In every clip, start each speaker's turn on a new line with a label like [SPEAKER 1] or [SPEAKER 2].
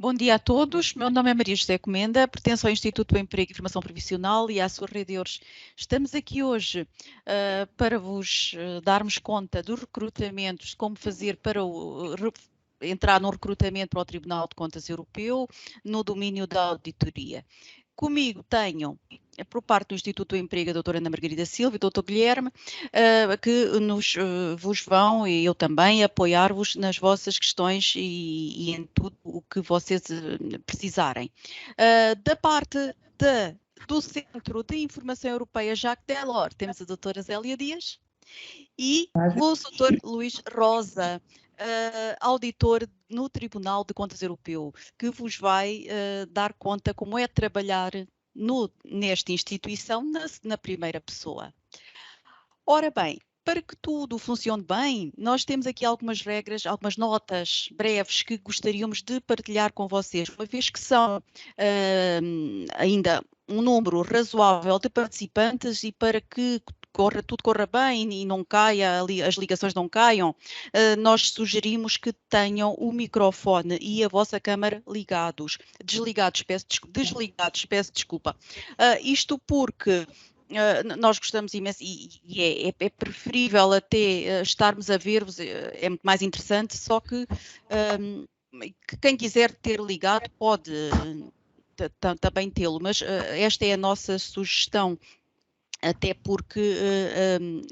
[SPEAKER 1] Bom dia a todos, meu nome é Maria José Comenda, pertenço ao Instituto do Emprego e Formação Profissional e à sua rede de EURES. Estamos aqui hoje para vos darmos conta dos recrutamentos, como fazer para entrar no recrutamento para o Tribunal de Contas Europeu no domínio da auditoria. Comigo tenho, por parte do Instituto do Emprego, a doutora Ana Margarida Silva e o doutor Guilherme, que vos vão, e eu também, apoiar-vos nas vossas questões e em tudo o que vocês precisarem. Da parte do Centro de Informação Europeia Jacques Delors, temos a doutora Zélia Dias e o doutor Luís Rosa, auditor no Tribunal de Contas Europeu, que vos vai dar conta como é trabalhar nesta instituição na primeira pessoa. Ora bem, para que tudo funcione bem, nós temos aqui algumas regras, algumas notas breves que gostaríamos de partilhar com vocês, uma vez que são ainda um número razoável de participantes e para que tudo corra bem e não caia, as ligações não caiam, nós sugerimos que tenham o microfone e a vossa câmara desligados, peço desculpa. Isto porque nós gostamos imenso e é preferível até estarmos a ver-vos, é muito mais interessante, só que quem quiser ter ligado pode também tê-lo, mas esta é a nossa sugestão, até porque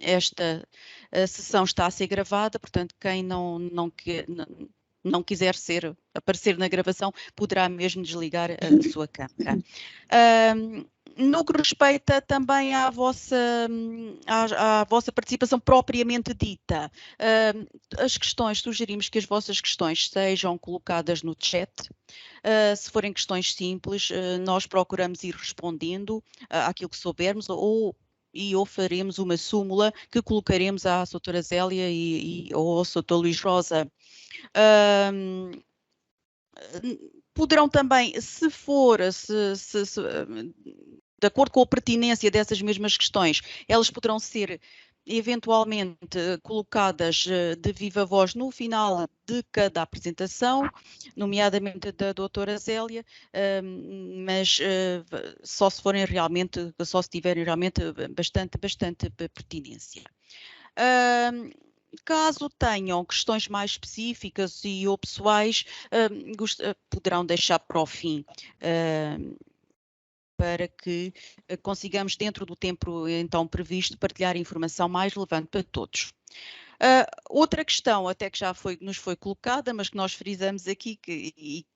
[SPEAKER 1] esta sessão está a ser gravada, portanto quem não quiser aparecer na gravação poderá mesmo desligar a sua câmara. No que respeita também à vossa participação propriamente dita, as questões, sugerimos que as vossas questões sejam colocadas no chat. Se forem questões simples, nós procuramos ir respondendo àquilo que soubermos ou faremos uma súmula que colocaremos à doutora Zélia ou ao doutor Luís Rosa. Poderão também, se for, de acordo com a pertinência dessas mesmas questões, elas poderão ser eventualmente colocadas de viva voz no final de cada apresentação, nomeadamente da doutora Zélia, mas só se tiverem realmente bastante pertinência. Caso tenham questões mais específicas ou pessoais, poderão deixar para o fim, para que consigamos, dentro do tempo então previsto, partilhar a informação mais relevante para todos. Outra questão, até que já nos foi colocada, mas que nós frisamos aqui,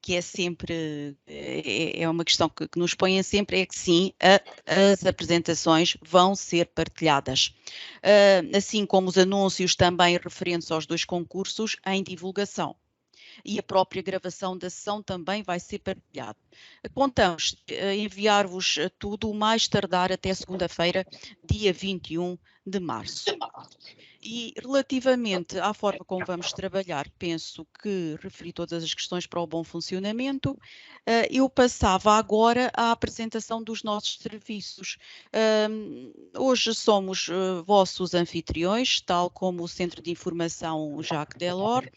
[SPEAKER 1] que é sempre, é uma questão que nos põem sempre, é que sim, as apresentações vão ser partilhadas. Assim como os anúncios também referentes aos 2 concursos em divulgação. E a própria gravação da sessão também vai ser partilhada. Contamos enviar-vos tudo o mais tardar até segunda-feira, dia 21 de março. E relativamente à forma como vamos trabalhar, penso que referi todas as questões para o bom funcionamento. Eu passava agora à apresentação dos nossos serviços. Hoje somos vossos anfitriões, tal como o Centro de Informação Jacques Delors,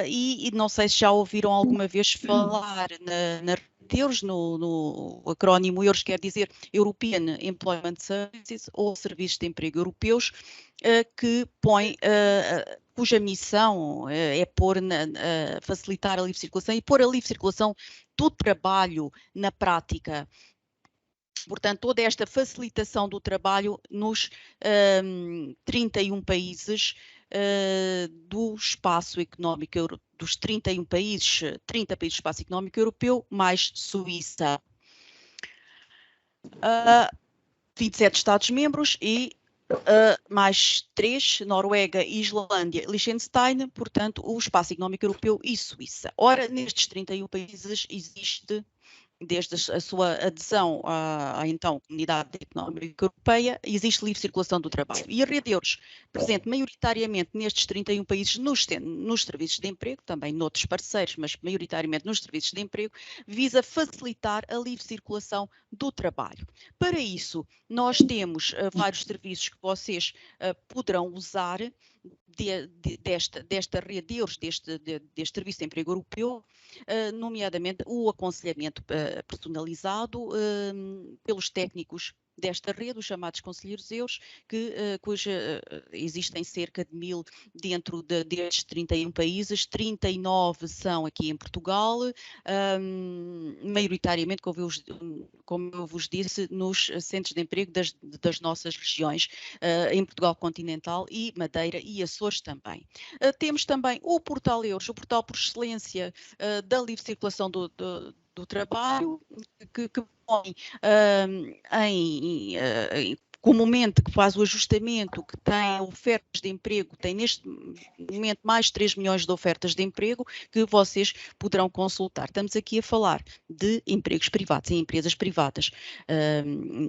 [SPEAKER 1] e não sei se já ouviram alguma vez falar na EURES, no acrónimo EURES, quer dizer European Employment Services, ou Serviços de Emprego Europeus, cuja missão é facilitar a livre circulação e pôr a livre circulação do trabalho na prática. Portanto, toda esta facilitação do trabalho nos 31 países do espaço económico, dos 31 países, 30 países do espaço económico europeu, mais Suíça. 27 Estados-membros e mais 3, Noruega, Islândia, Liechtenstein, portanto, o espaço económico europeu e Suíça. Ora, nestes 31 países existe, desde a sua adesão à então Comunidade Económica Europeia, existe livre circulação do trabalho. E a Rede EURES, presente maioritariamente nestes 31 países nos serviços de emprego, também noutros parceiros, mas maioritariamente nos serviços de emprego, visa facilitar a livre circulação do trabalho. Para isso, nós temos vários serviços que vocês poderão usar, desta rede de euros, deste Serviço de Emprego Europeu, nomeadamente o aconselhamento personalizado pelos técnicos desta rede, os chamados conselheiros euros, existem cerca de 1000 dentro destes 31 países, 39 são aqui em Portugal, maioritariamente, como eu vos disse, nos centros de emprego das nossas regiões, em Portugal continental e Madeira e Açores também. Temos também o Portal Euros, o portal por excelência da livre circulação do trabalho, que põe comumente, que faz o ajustamento, que tem ofertas de emprego, tem neste momento mais de 3 milhões de ofertas de emprego que vocês poderão consultar. Estamos aqui a falar de empregos privados, em empresas privadas,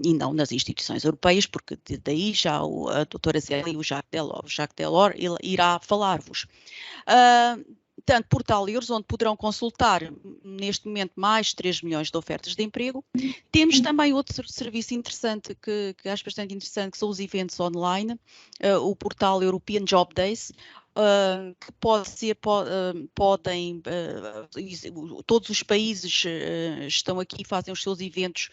[SPEAKER 1] e não nas instituições europeias, porque daí já a doutora Zélia e o Jacques Delors irá falar-vos. Portanto, Portal Euros, onde poderão consultar, neste momento, mais de 3 milhões de ofertas de emprego. Temos também outro serviço interessante, que acho bastante interessante, que são os eventos online, o portal European Job Days, que todos os países estão aqui, fazem os seus eventos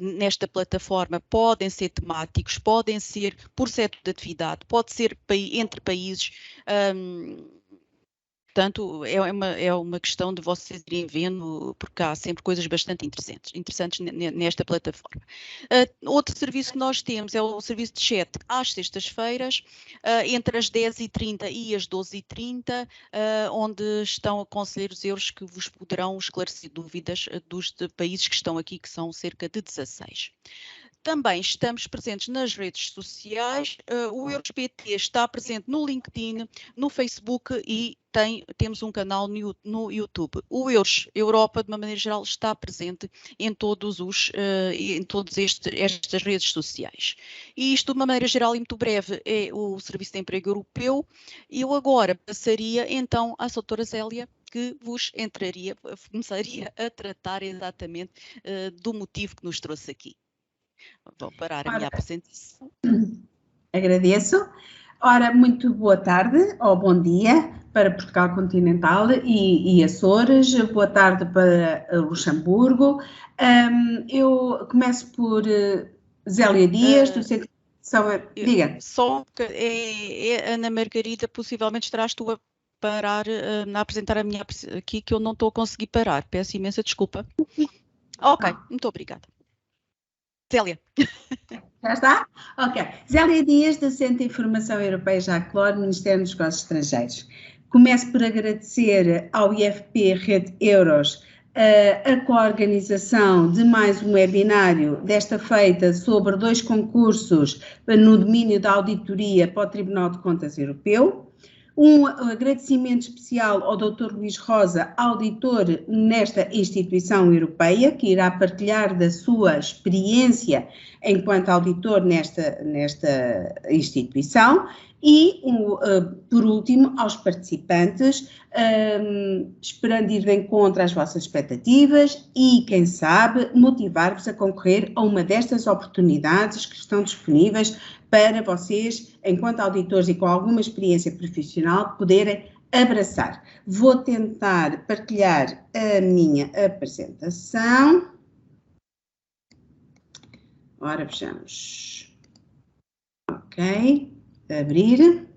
[SPEAKER 1] nesta plataforma, podem ser temáticos, podem ser por setor de atividade, pode ser entre países. Portanto, é uma questão de vocês irem vendo, porque há sempre coisas bastante interessantes nesta plataforma. Outro serviço que nós temos é o serviço de chat às sextas-feiras, entre as 10h30 e as 12h30, onde estão conselheiros euros que vos poderão esclarecer dúvidas dos países que estão aqui, que são cerca de 16. Também estamos presentes nas redes sociais, o EuroSPT está presente no LinkedIn, no Facebook e temos um canal no YouTube. O Euros Europa, de uma maneira geral, está presente em todas estas redes sociais. E isto, de uma maneira geral e muito breve, é o Serviço de Emprego Europeu. Eu agora passaria então à doutora Zélia, que começaria a tratar exatamente do motivo que nos trouxe aqui. Vou parar a minha apresentação.
[SPEAKER 2] Agradeço. Ora, muito boa tarde ou bom dia para Portugal Continental e Açores, boa tarde para Luxemburgo. Eu começo por Zélia Dias, do Centro de Saúde. Diga.
[SPEAKER 1] Só Ana Margarida, possivelmente estarás tu a parar, a apresentar a minha aqui, que eu não estou a conseguir parar. Peço imensa desculpa. Ok, muito obrigada. Zélia.
[SPEAKER 2] Já está? Ok. Zélia Dias, do Centro de Informação Europeia Jacques Delors, Ministério dos Negócios Estrangeiros. Começo por agradecer ao IFP Rede Euros a coorganização de mais um webinário, desta feita sobre 2 concursos no domínio da auditoria para o Tribunal de Contas Europeu. Um agradecimento especial ao Dr. Luís Rosa, auditor nesta instituição europeia, que irá partilhar da sua experiência enquanto auditor nesta instituição. E, por último, aos participantes, esperando ir de encontro às vossas expectativas e, quem sabe, motivar-vos a concorrer a uma destas oportunidades que estão disponíveis para vocês, enquanto auditores e com alguma experiência profissional, poderem abraçar. Vou tentar partilhar a minha apresentação. Ora, vejamos. Ok. Abrir.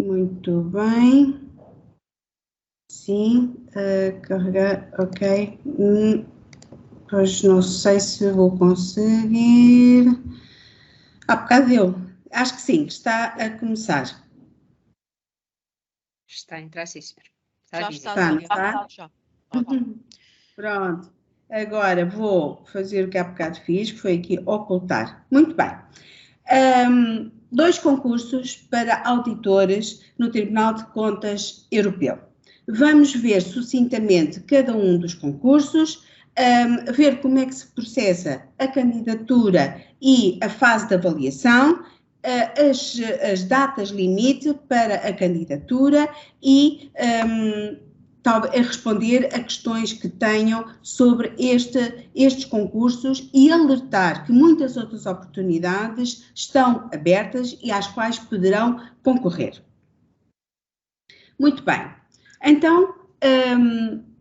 [SPEAKER 2] Muito bem. Sim. Carregar. Ok. Pois não sei se vou conseguir. Há bocado deu. Acho que sim, está a começar.
[SPEAKER 3] Está a entrar, sim, senhor.
[SPEAKER 2] Está. Pronto. Agora vou fazer o que há bocado fiz, que foi aqui ocultar. Muito bem. 2 concursos para auditores no Tribunal de Contas Europeu. Vamos ver sucintamente cada um dos concursos, ver como é que se processa a candidatura e a fase de avaliação, as datas limite para a candidatura e a responder a questões que tenham sobre estes concursos e alertar que muitas outras oportunidades estão abertas e às quais poderão concorrer. Muito bem, então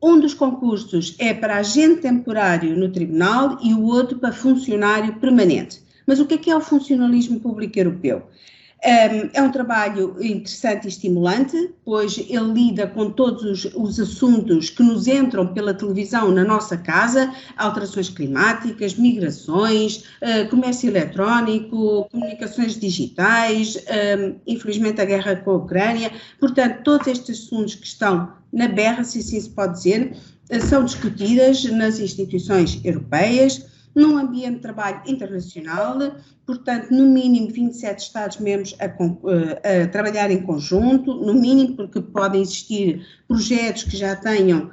[SPEAKER 2] um dos concursos é para agente temporário no tribunal e o outro para funcionário permanente. Mas o que é o funcionalismo público europeu? É um trabalho interessante e estimulante, pois ele lida com todos os assuntos que nos entram pela televisão na nossa casa, alterações climáticas, migrações, comércio eletrónico, comunicações digitais, infelizmente a guerra com a Ucrânia. Portanto, todos estes assuntos que estão na berra, se assim se pode dizer, são discutidas nas instituições europeias, num ambiente de trabalho internacional, portanto, no mínimo 27 Estados-membros a trabalhar em conjunto, no mínimo porque podem existir projetos que já tenham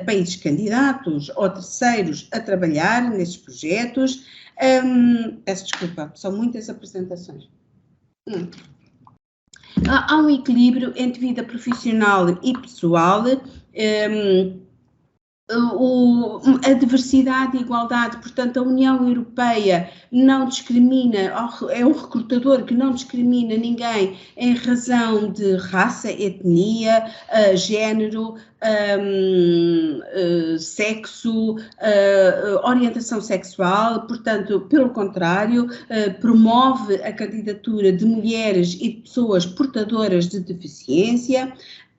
[SPEAKER 2] países candidatos ou terceiros a trabalhar nesses projetos. Peço desculpa, são muitas apresentações. Há um equilíbrio entre vida profissional e pessoal. A diversidade e igualdade, portanto, a União Europeia não discrimina, é um recrutador que não discrimina ninguém em razão de raça, etnia, género, sexo, orientação sexual, portanto, pelo contrário, promove a candidatura de mulheres e de pessoas portadoras de deficiência.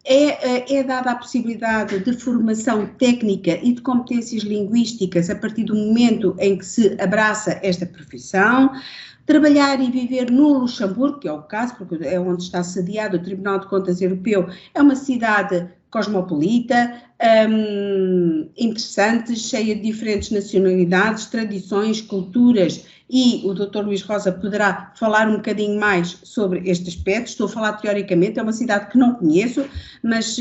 [SPEAKER 2] É dada a possibilidade de formação técnica e de competências linguísticas a partir do momento em que se abraça esta profissão. Trabalhar e viver no Luxemburgo, que é o caso, porque é onde está sediado o Tribunal de Contas Europeu, é uma cidade cosmopolita, interessante, cheia de diferentes nacionalidades, tradições, culturas, e o Dr. Luís Rosa poderá falar um bocadinho mais sobre este aspecto. Estou a falar teoricamente, é uma cidade que não conheço, mas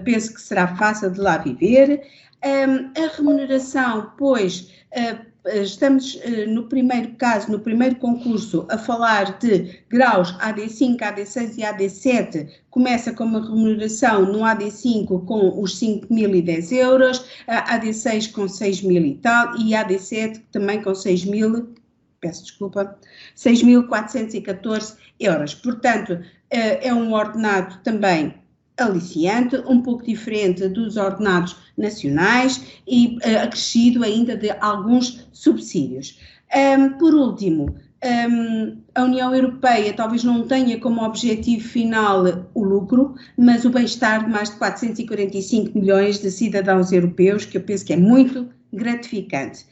[SPEAKER 2] penso que será fácil de lá viver. A remuneração, pois, estamos no primeiro caso, no primeiro concurso, a falar de graus AD5, AD6 e AD7, começa com uma remuneração no AD5 com os 5.010 euros, AD6 com 6.000 e tal, e AD7 também com 6.414 euros. Portanto, é um ordenado também aliciante, um pouco diferente dos ordenados nacionais e acrescido ainda de alguns subsídios. Por último, a União Europeia talvez não tenha como objetivo final o lucro, mas o bem-estar de mais de 445 milhões de cidadãos europeus, que eu penso que é muito gratificante.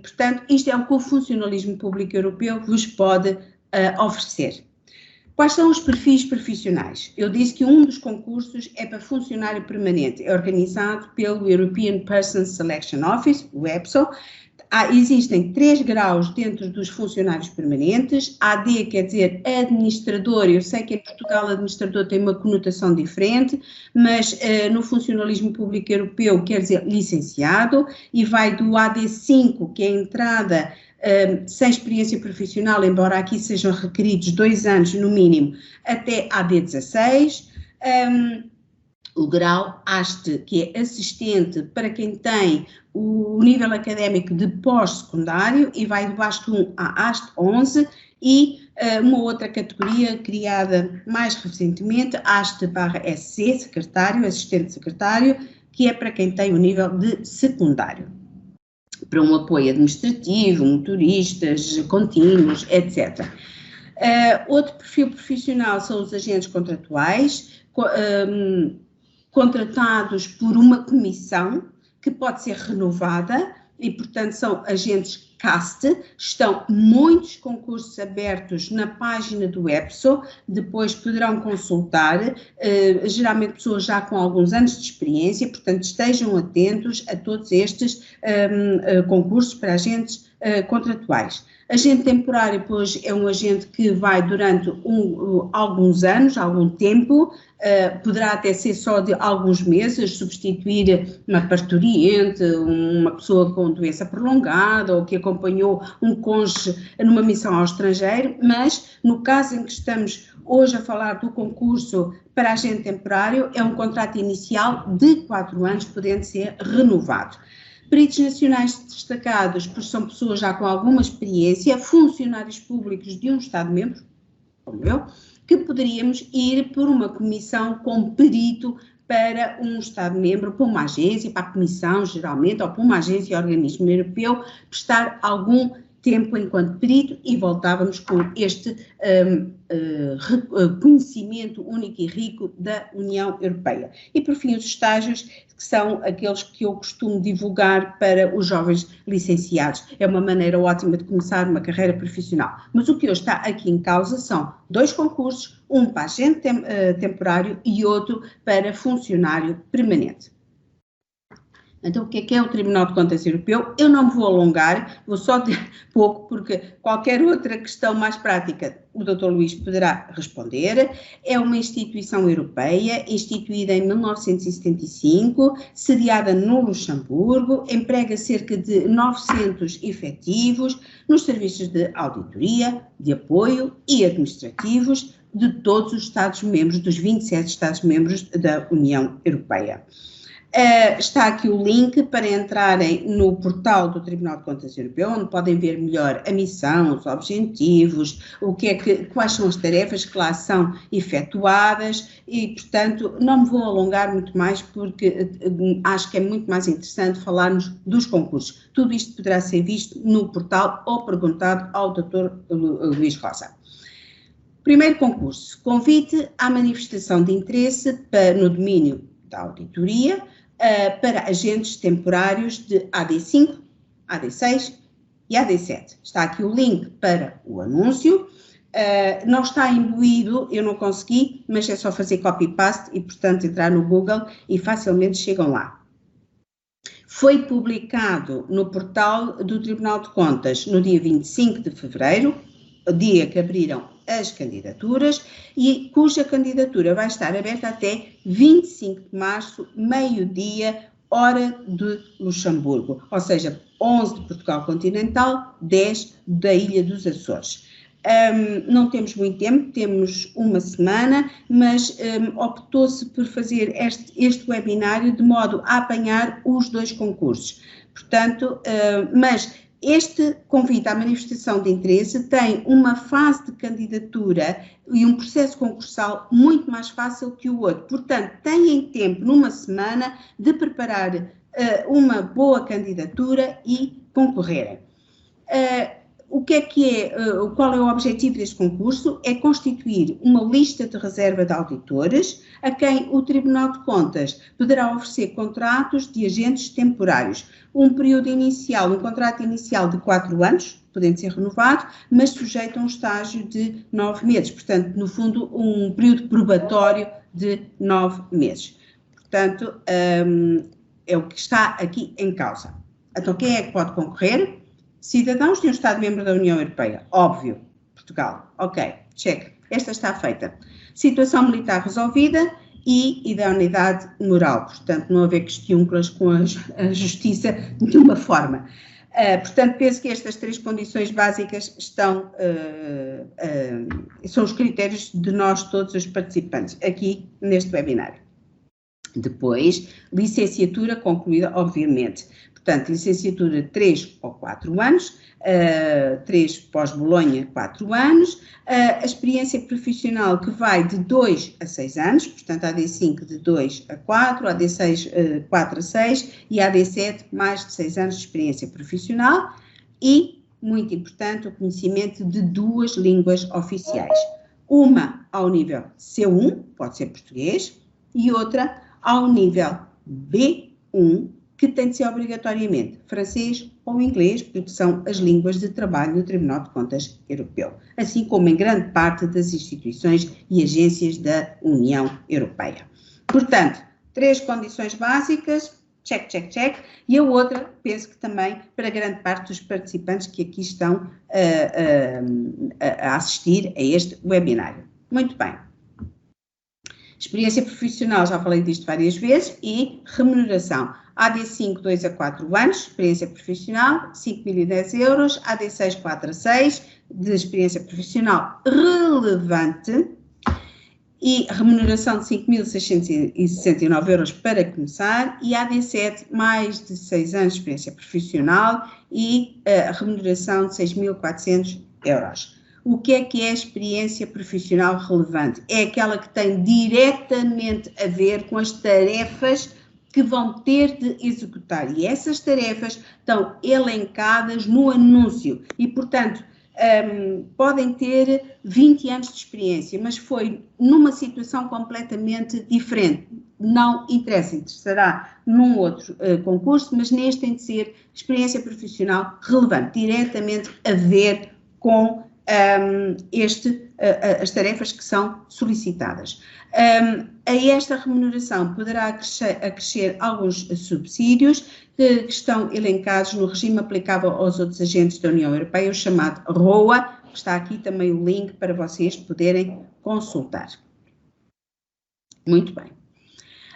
[SPEAKER 2] Portanto, isto é o que o funcionalismo público europeu vos pode oferecer. Quais são os perfis profissionais? Eu disse que um dos concursos é para funcionário permanente, é organizado pelo European Persons Selection Office, o EPSO. Existem 3 graus dentro dos funcionários permanentes. AD quer dizer administrador. Eu sei que em Portugal administrador tem uma conotação diferente, mas no funcionalismo público europeu quer dizer licenciado, e vai do AD5, que é a entrada sem experiência profissional, embora aqui sejam requeridos 2 anos no mínimo, até AD16. O grau ASTE, que é assistente para quem tem o nível académico de pós-secundário, e vai do ASTE 1 a ASTE 11, e uma outra categoria criada mais recentemente, ASTE/SC, secretário, assistente secretário, que é para quem tem o nível de secundário, para um apoio administrativo, motoristas contínuos, etc. Outro perfil profissional são os agentes contratuais, contratados por uma comissão que pode ser renovada e, portanto, são agentes CAST. Estão muitos concursos abertos na página do EPSO, depois poderão consultar, geralmente pessoas já com alguns anos de experiência, portanto, estejam atentos a todos estes concursos para agentes contratuais. Agente temporário, pois, é um agente que vai durante alguns anos, algum tempo, poderá até ser só de alguns meses, substituir uma parturiente, uma pessoa com doença prolongada ou que acompanhou um cônjuge numa missão ao estrangeiro, mas no caso em que estamos hoje a falar do concurso para agente temporário, é um contrato inicial de 4 anos, podendo ser renovado. Peritos nacionais destacados, pois são pessoas já com alguma experiência, funcionários públicos de um Estado-membro, como eu, que poderíamos ir por uma comissão com perito para um Estado-membro, para uma agência, para a Comissão, geralmente, ou para uma agência ou organismo europeu, prestar algum tempo enquanto perito e voltávamos com este conhecimento único e rico da União Europeia. E, por fim, os estágios, que são aqueles que eu costumo divulgar para os jovens licenciados. É uma maneira ótima de começar uma carreira profissional. Mas o que hoje está aqui em causa são 2 concursos, um para agente temporário e outro para funcionário permanente. Então, o que é o Tribunal de Contas Europeu? Eu não me vou alongar, vou só ter pouco, porque qualquer outra questão mais prática o Dr. Luís poderá responder. É uma instituição europeia, instituída em 1975, sediada no Luxemburgo, emprega cerca de 900 efetivos nos serviços de auditoria, de apoio e administrativos de todos os Estados-membros, dos 27 Estados-membros da União Europeia. Está aqui o link para entrarem no portal do Tribunal de Contas Europeu, onde podem ver melhor a missão, os objetivos, quais são as tarefas que lá são efetuadas e, portanto, não me vou alongar muito mais porque acho que é muito mais interessante falarmos dos concursos. Tudo isto poderá ser visto no portal ou perguntado ao Dr. Luís Rosa. Primeiro concurso, convite à manifestação de interesse no domínio da auditoria para agentes temporários de AD5, AD6 e AD7. Está aqui o link para o anúncio. Não está imbuído, eu não consegui, mas é só fazer copy-paste e, portanto, entrar no Google e facilmente chegam lá. Foi publicado no portal do Tribunal de Contas no dia 25 de fevereiro, o dia que abriram as candidaturas, e cuja candidatura vai estar aberta até 25 de março, meio-dia, hora de Luxemburgo, ou seja, 11 de Portugal continental, 10 da Ilha dos Açores. Não temos muito tempo, temos uma semana, mas optou-se por fazer este webinário de modo a apanhar os 2 concursos. Portanto, mas este convite à manifestação de interesse tem uma fase de candidatura e um processo concursal muito mais fácil que o outro. Portanto, têm tempo, numa semana, de preparar uma boa candidatura e concorrerem. Qual é o objetivo deste concurso? É constituir uma lista de reserva de auditores a quem o Tribunal de Contas poderá oferecer contratos de agentes temporários. Um contrato inicial de 4 anos, podendo ser renovado, mas sujeito a um estágio de 9 meses. Portanto, no fundo, um período probatório de 9 meses. Portanto, é o que está aqui em causa. Então, quem é que pode concorrer? Cidadãos de um Estado-membro da União Europeia, óbvio, Portugal, ok, check, esta está feita. Situação militar resolvida e idoneidade moral, portanto não haver questiúnculas com a justiça de nenhuma forma. Portanto, penso que estas 3 condições básicas são os critérios de nós todos os participantes aqui neste webinário. Depois, licenciatura concluída, obviamente. Portanto, licenciatura 3 ou 4 anos, 3 pós-Bolonha, 4 anos, a experiência profissional que vai de 2 a 6 anos, portanto, a AD5 de 2 a 4, a AD6 4 a 6 e a AD7 mais de 6 anos de experiência profissional e, muito importante, o conhecimento de 2 línguas oficiais. Uma ao nível C1, pode ser português, e outra ao nível B1, que tem de ser obrigatoriamente francês ou inglês, porque são as línguas de trabalho do Tribunal de Contas Europeu, assim como em grande parte das instituições e agências da União Europeia. Portanto, 3 condições básicas, check, check, check, e a outra, penso que também para grande parte dos participantes que aqui estão a assistir a este webinário. Muito bem. Experiência profissional, já falei disto várias vezes, e remuneração. AD5, 2 a 4 anos, experiência profissional, 5.010 euros, AD6, 4 a 6, de experiência profissional relevante, e remuneração de 5.669 euros para começar, e AD7, mais de 6 anos de experiência profissional e remuneração de 6.400 euros. O que é a experiência profissional relevante? É aquela que tem diretamente a ver com as tarefas que vão ter de executar, e essas tarefas estão elencadas no anúncio e, portanto, podem ter 20 anos de experiência, mas foi numa situação completamente diferente. Não interessa, interessará num outro concurso, mas neste tem de ser experiência profissional relevante, diretamente a ver com as tarefas que são solicitadas. A esta remuneração poderá acrescer alguns subsídios que estão elencados no regime aplicável aos outros agentes da União Europeia, o chamado ROA. Está aqui também o link para vocês poderem consultar. Muito bem.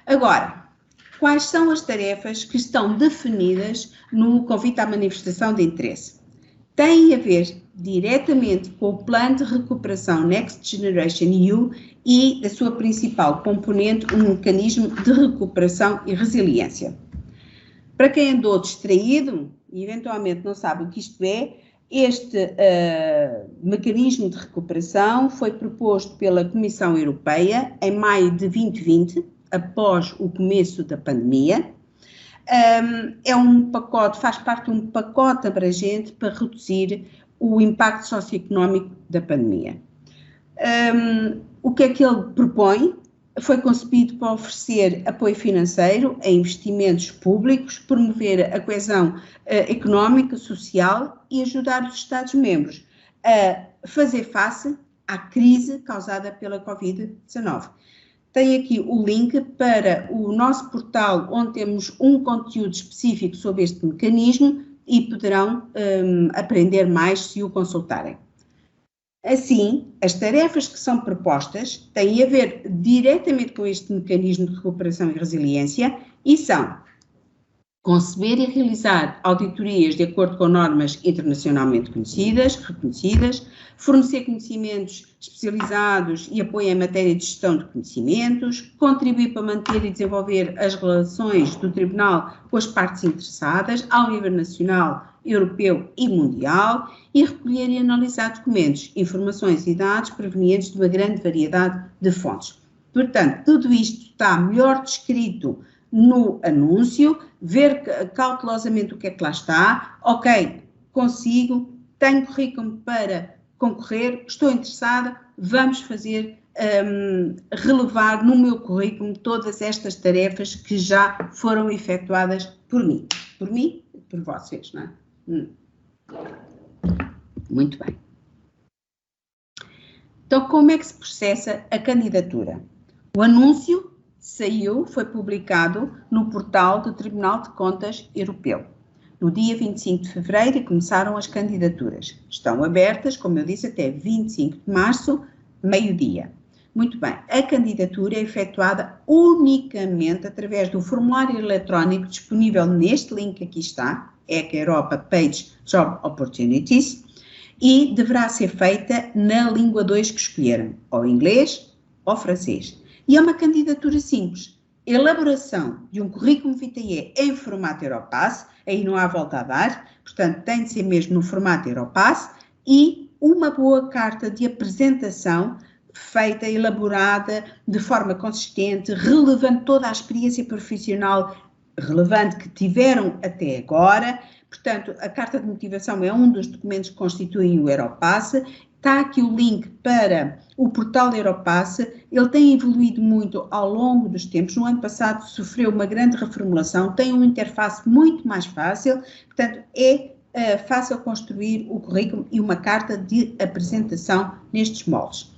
[SPEAKER 2] Agora, quais são as tarefas que estão definidas no convite à manifestação de interesse? Tem a ver diretamente com o plano de recuperação Next Generation EU e a sua principal componente, um mecanismo de recuperação e resiliência. Para quem andou distraído e eventualmente não sabe o que isto é, este mecanismo de recuperação foi proposto pela Comissão Europeia em maio de 2020, após o começo da pandemia. É um pacote, faz parte de um pacote abrangente para reduzir o impacto socioeconómico da pandemia. O que é que ele propõe? Foi concebido para oferecer apoio financeiro a investimentos públicos, promover a coesão económica, social e ajudar os Estados-membros a fazer face à crise causada pela Covid-19. Tem aqui o link para o nosso portal, onde temos um conteúdo específico sobre este mecanismo e poderão aprender mais se o consultarem. Assim, as tarefas que são propostas têm a ver diretamente com este mecanismo de recuperação e resiliência e são conceber e realizar auditorias de acordo com normas internacionalmente reconhecidas, fornecer conhecimentos especializados e apoio em matéria de gestão de conhecimentos, contribuir para manter e desenvolver as relações do Tribunal com as partes interessadas ao nível nacional, europeu e mundial e recolher e analisar documentos, informações e dados provenientes de uma grande variedade de fontes. Portanto, tudo isto está melhor descrito no anúncio, ver cautelosamente o que é que lá está, ok, consigo, tenho currículo para concorrer, estou interessada, vamos fazer, relevar no meu currículo todas estas tarefas que já foram efetuadas por mim e por vocês, não é? Muito bem. Então, como é que se processa a candidatura? O anúncio saiu, foi publicado no portal do Tribunal de Contas Europeu. No dia 25 de fevereiro começaram as candidaturas. Estão abertas, como eu disse, até 25 de março, meio-dia. Muito bem, a candidatura é efetuada unicamente através do formulário eletrónico disponível neste link que aqui está, ECA Europa Page Job Opportunities, e deverá ser feita na língua 2 que escolheram, ou inglês ou francês. E é uma candidatura simples, elaboração de um currículo vitae em formato Europass, aí não há volta a dar, portanto tem de ser mesmo no formato Europass, e uma boa carta de apresentação feita, elaborada de forma consistente, relevando toda a experiência profissional relevante que tiveram até agora. Portanto, a carta de motivação é um dos documentos que constituem o Europass. Está aqui o link para o portal Europass, ele tem evoluído muito ao longo dos tempos. No ano passado sofreu uma grande reformulação, tem uma interface muito mais fácil, portanto é fácil construir o currículo e uma carta de apresentação nestes moldes.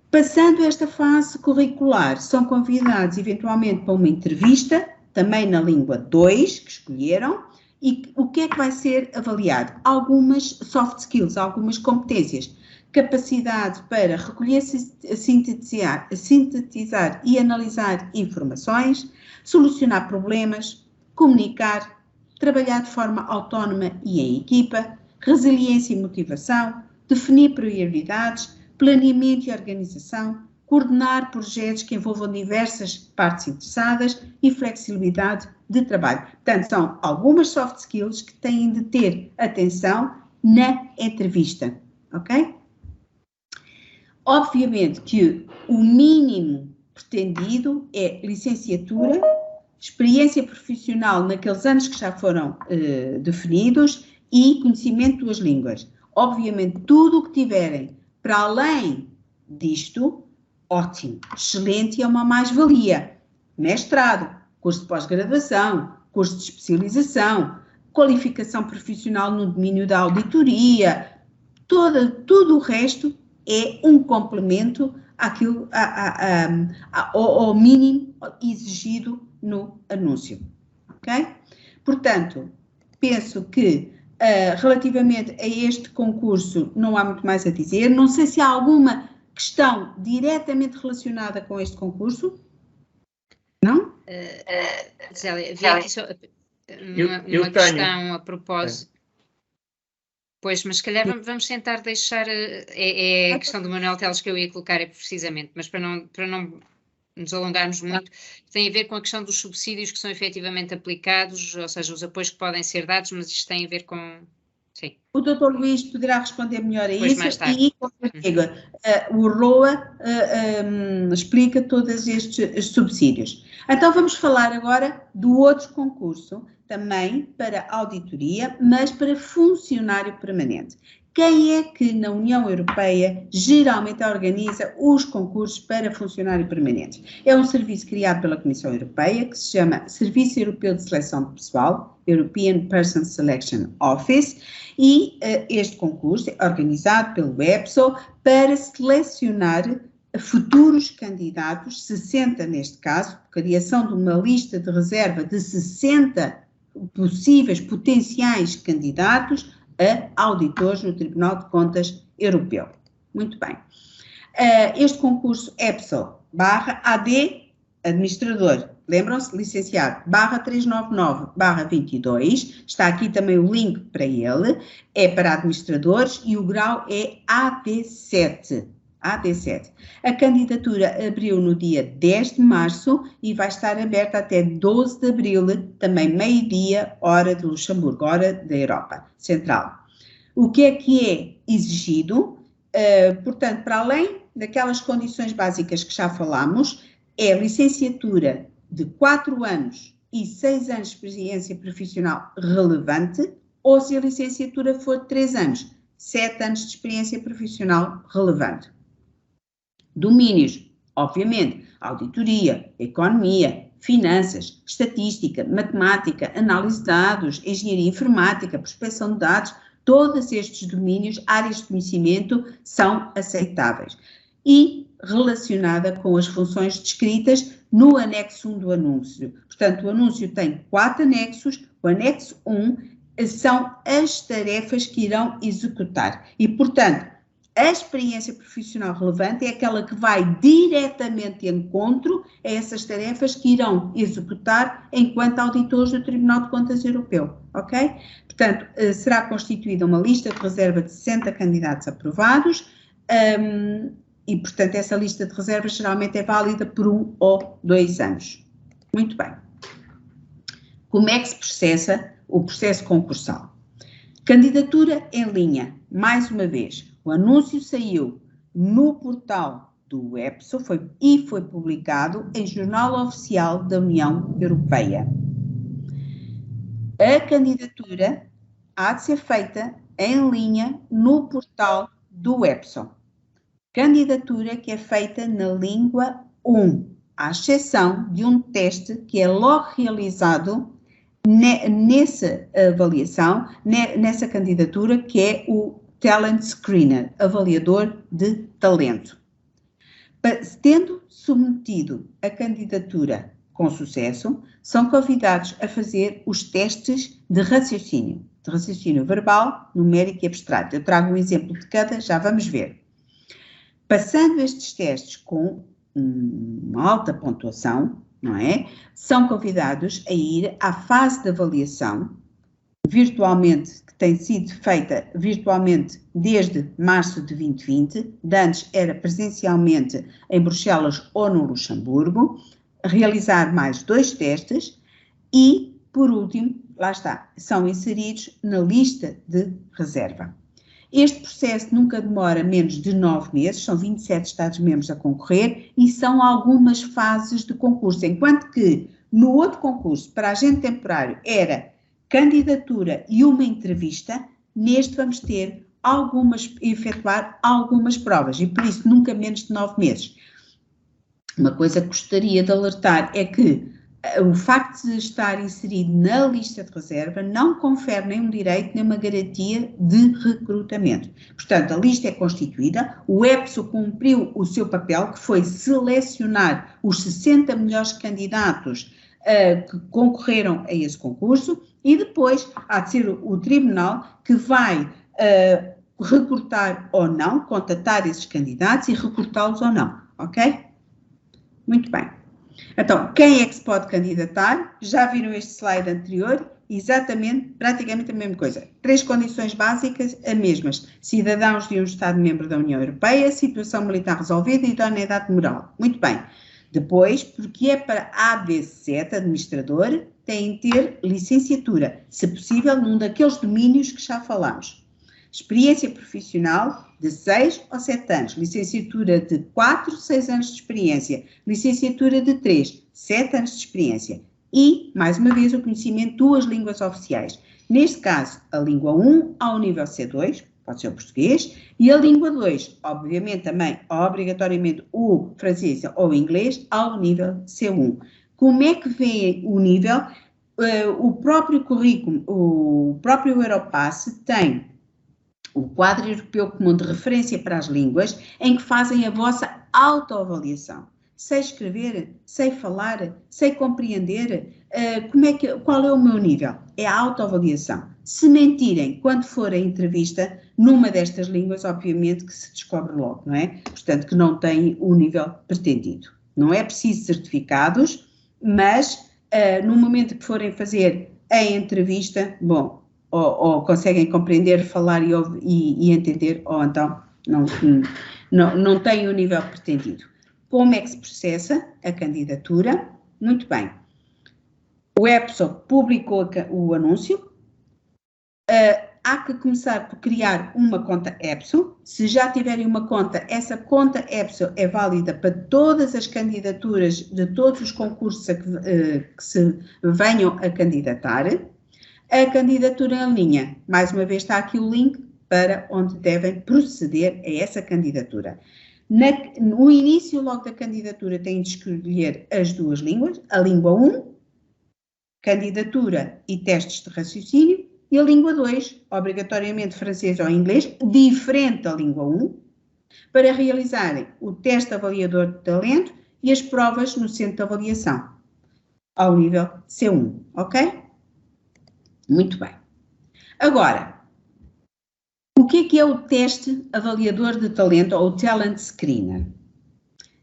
[SPEAKER 2] Passando esta fase curricular, são convidados eventualmente para uma entrevista, também na língua 2 que escolheram. E o que é que vai ser avaliado? Algumas soft skills, algumas competências, capacidade para recolher, sintetizar e analisar informações, solucionar problemas, comunicar, trabalhar de forma autónoma e em equipa, resiliência e motivação, definir prioridades, planeamento e organização, coordenar projetos que envolvam diversas partes interessadas e flexibilidade de trabalho. Portanto, são algumas soft skills que têm de ter atenção na entrevista, ok? Obviamente que o mínimo pretendido é licenciatura, experiência profissional naqueles anos que já foram definidos e conhecimento de duas línguas. Obviamente, tudo o que tiverem para além disto, ótimo, excelente e é uma mais-valia. Mestrado, curso de pós-graduação, curso de especialização, qualificação profissional no domínio da auditoria, tudo o resto é um complemento àquilo, ao mínimo exigido no anúncio, ok? Portanto, penso que relativamente a este concurso não há muito mais a dizer. Não sei se há alguma questão diretamente relacionada com este concurso. Não?
[SPEAKER 3] Zélia, havia aqui só uma questão a propósito. Pois, mas se calhar vamos tentar deixar, a questão do Manuel Teles que eu ia colocar precisamente, mas para não nos alongarmos muito, tem a ver com a questão dos subsídios que são efetivamente aplicados, ou seja, os apoios que podem ser dados, mas isto tem a ver com... Sim.
[SPEAKER 2] O Dr. Luís poderá responder melhor a
[SPEAKER 3] depois
[SPEAKER 2] isso e, como eu digo, o ROA explica todos estes subsídios. Então vamos falar agora do outro concurso, também para auditoria, mas para funcionário permanente. Quem é que na União Europeia geralmente organiza os concursos para funcionário permanente? É um serviço criado pela Comissão Europeia que se chama Serviço Europeu de Seleção de Pessoal, European Person Selection Office, e este concurso é organizado pelo EPSO para selecionar futuros candidatos, 60 neste caso, criação de uma lista de reserva de 60 possíveis, potenciais candidatos a auditores no Tribunal de Contas Europeu. Muito bem. Este concurso EPSO/AD, administrador, lembram-se, licenciado, /399/22, está aqui também o link para ele, é para administradores e o grau é AD7. AD7. A candidatura abriu no dia 10 de março e vai estar aberta até 12 de abril, também meio-dia, hora de Luxemburgo, hora da Europa Central. O que é exigido? Portanto, para além daquelas condições básicas que já falámos, é licenciatura de 4 anos e 6 anos de experiência profissional relevante, ou se a licenciatura for de 3 anos, 7 anos de experiência profissional relevante. Domínios, obviamente, auditoria, economia, finanças, estatística, matemática, análise de dados, engenharia informática, prospecção de dados, todos estes domínios, áreas de conhecimento, são aceitáveis. E relacionada com as funções descritas no anexo 1 do anúncio. Portanto, o anúncio tem 4 anexos, o anexo 1 são as tarefas que irão executar. E, portanto, a experiência profissional relevante é aquela que vai diretamente de encontro a essas tarefas que irão executar enquanto auditores do Tribunal de Contas Europeu, ok? Portanto, será constituída uma lista de reserva de 60 candidatos aprovados e, portanto, essa lista de reservas geralmente é válida por 1 ou 2 anos. Muito bem. Como é que se processa o processo concursal? Candidatura em linha, mais uma vez. O anúncio saiu no portal do EPSO e foi publicado em Jornal Oficial da União Europeia. A candidatura há de ser feita em linha no portal do EPSO. Candidatura que é feita na língua 1, à exceção de um teste que é logo realizado nessa avaliação, nessa candidatura, que é o Talent Screener, avaliador de talento. Tendo submetido a candidatura com sucesso, são convidados a fazer os testes de raciocínio verbal, numérico e abstrato. Eu trago um exemplo de cada, já vamos ver. Passando estes testes com uma alta pontuação, não é? São convidados a ir à fase de avaliação, virtualmente, que tem sido feita virtualmente desde março de 2020, de antes era presencialmente em Bruxelas ou no Luxemburgo, realizar mais 2 testes e, por último, lá está, são inseridos na lista de reserva. Este processo nunca demora menos de 9 meses, são 27 Estados-membros a concorrer e são algumas fases de concurso, enquanto que no outro concurso, para agente temporário, era candidatura e uma entrevista, neste vamos ter efetuar algumas provas e por isso nunca menos de 9 meses. Uma coisa que gostaria de alertar é que o facto de estar inserido na lista de reserva não confere nenhum direito nem uma garantia de recrutamento. Portanto, a lista é constituída, o EPSO cumpriu o seu papel, que foi selecionar os 60 melhores candidatos que concorreram a esse concurso e depois há de ser o tribunal que vai recrutar ou não, contatar esses candidatos e recrutá-los ou não, ok? Muito bem. Então, quem é que se pode candidatar? Já viram este slide anterior? Exatamente, praticamente a mesma coisa. 3 condições básicas, as mesmas. Cidadãos de um Estado-membro da União Europeia, situação militar resolvida e idoneidade moral. Muito bem. Depois, porque é para AB7, administrador, tem de ter licenciatura, se possível, num daqueles domínios que já falámos. Experiência profissional de 6 ou 7 anos, licenciatura de 4, 6 anos de experiência, licenciatura de 3, 7 anos de experiência e, mais uma vez, o conhecimento de 2 línguas oficiais. Neste caso, a língua 1 ao nível C2, pode ser o português, e a língua 2, obviamente também, obrigatoriamente, o francês ou o inglês ao nível C1. Como é que vê o nível? O próprio currículo, o próprio Europass tem o quadro europeu comum de referência para as línguas, em que fazem a vossa autoavaliação. Sei escrever, sei falar, sei compreender, qual é o meu nível? É a autoavaliação. Se mentirem quando for a entrevista, numa destas línguas, obviamente que se descobre logo, não é? Portanto, que não têm o nível pretendido. Não é preciso certificados, mas no momento que forem fazer a entrevista, bom, ou conseguem compreender, falar e entender, ou então não têm o nível pretendido. Como é que se processa a candidatura? Muito bem. O EPSO publicou o anúncio. Há que começar por criar uma conta EPSO. Se já tiverem uma conta, essa conta EPSO é válida para todas as candidaturas de todos os concursos que se venham a candidatar. A candidatura em linha, mais uma vez está aqui o link para onde devem proceder a essa candidatura. No início logo da candidatura têm de escolher as 2 línguas, a língua 1, candidatura e testes de raciocínio, e a língua 2, obrigatoriamente francês ou inglês, diferente da língua 1, para realizarem o teste avaliador de talento e as provas no centro de avaliação, ao nível C1, ok? Muito bem. Agora, o que é o teste avaliador de talento ou o Talent Screener?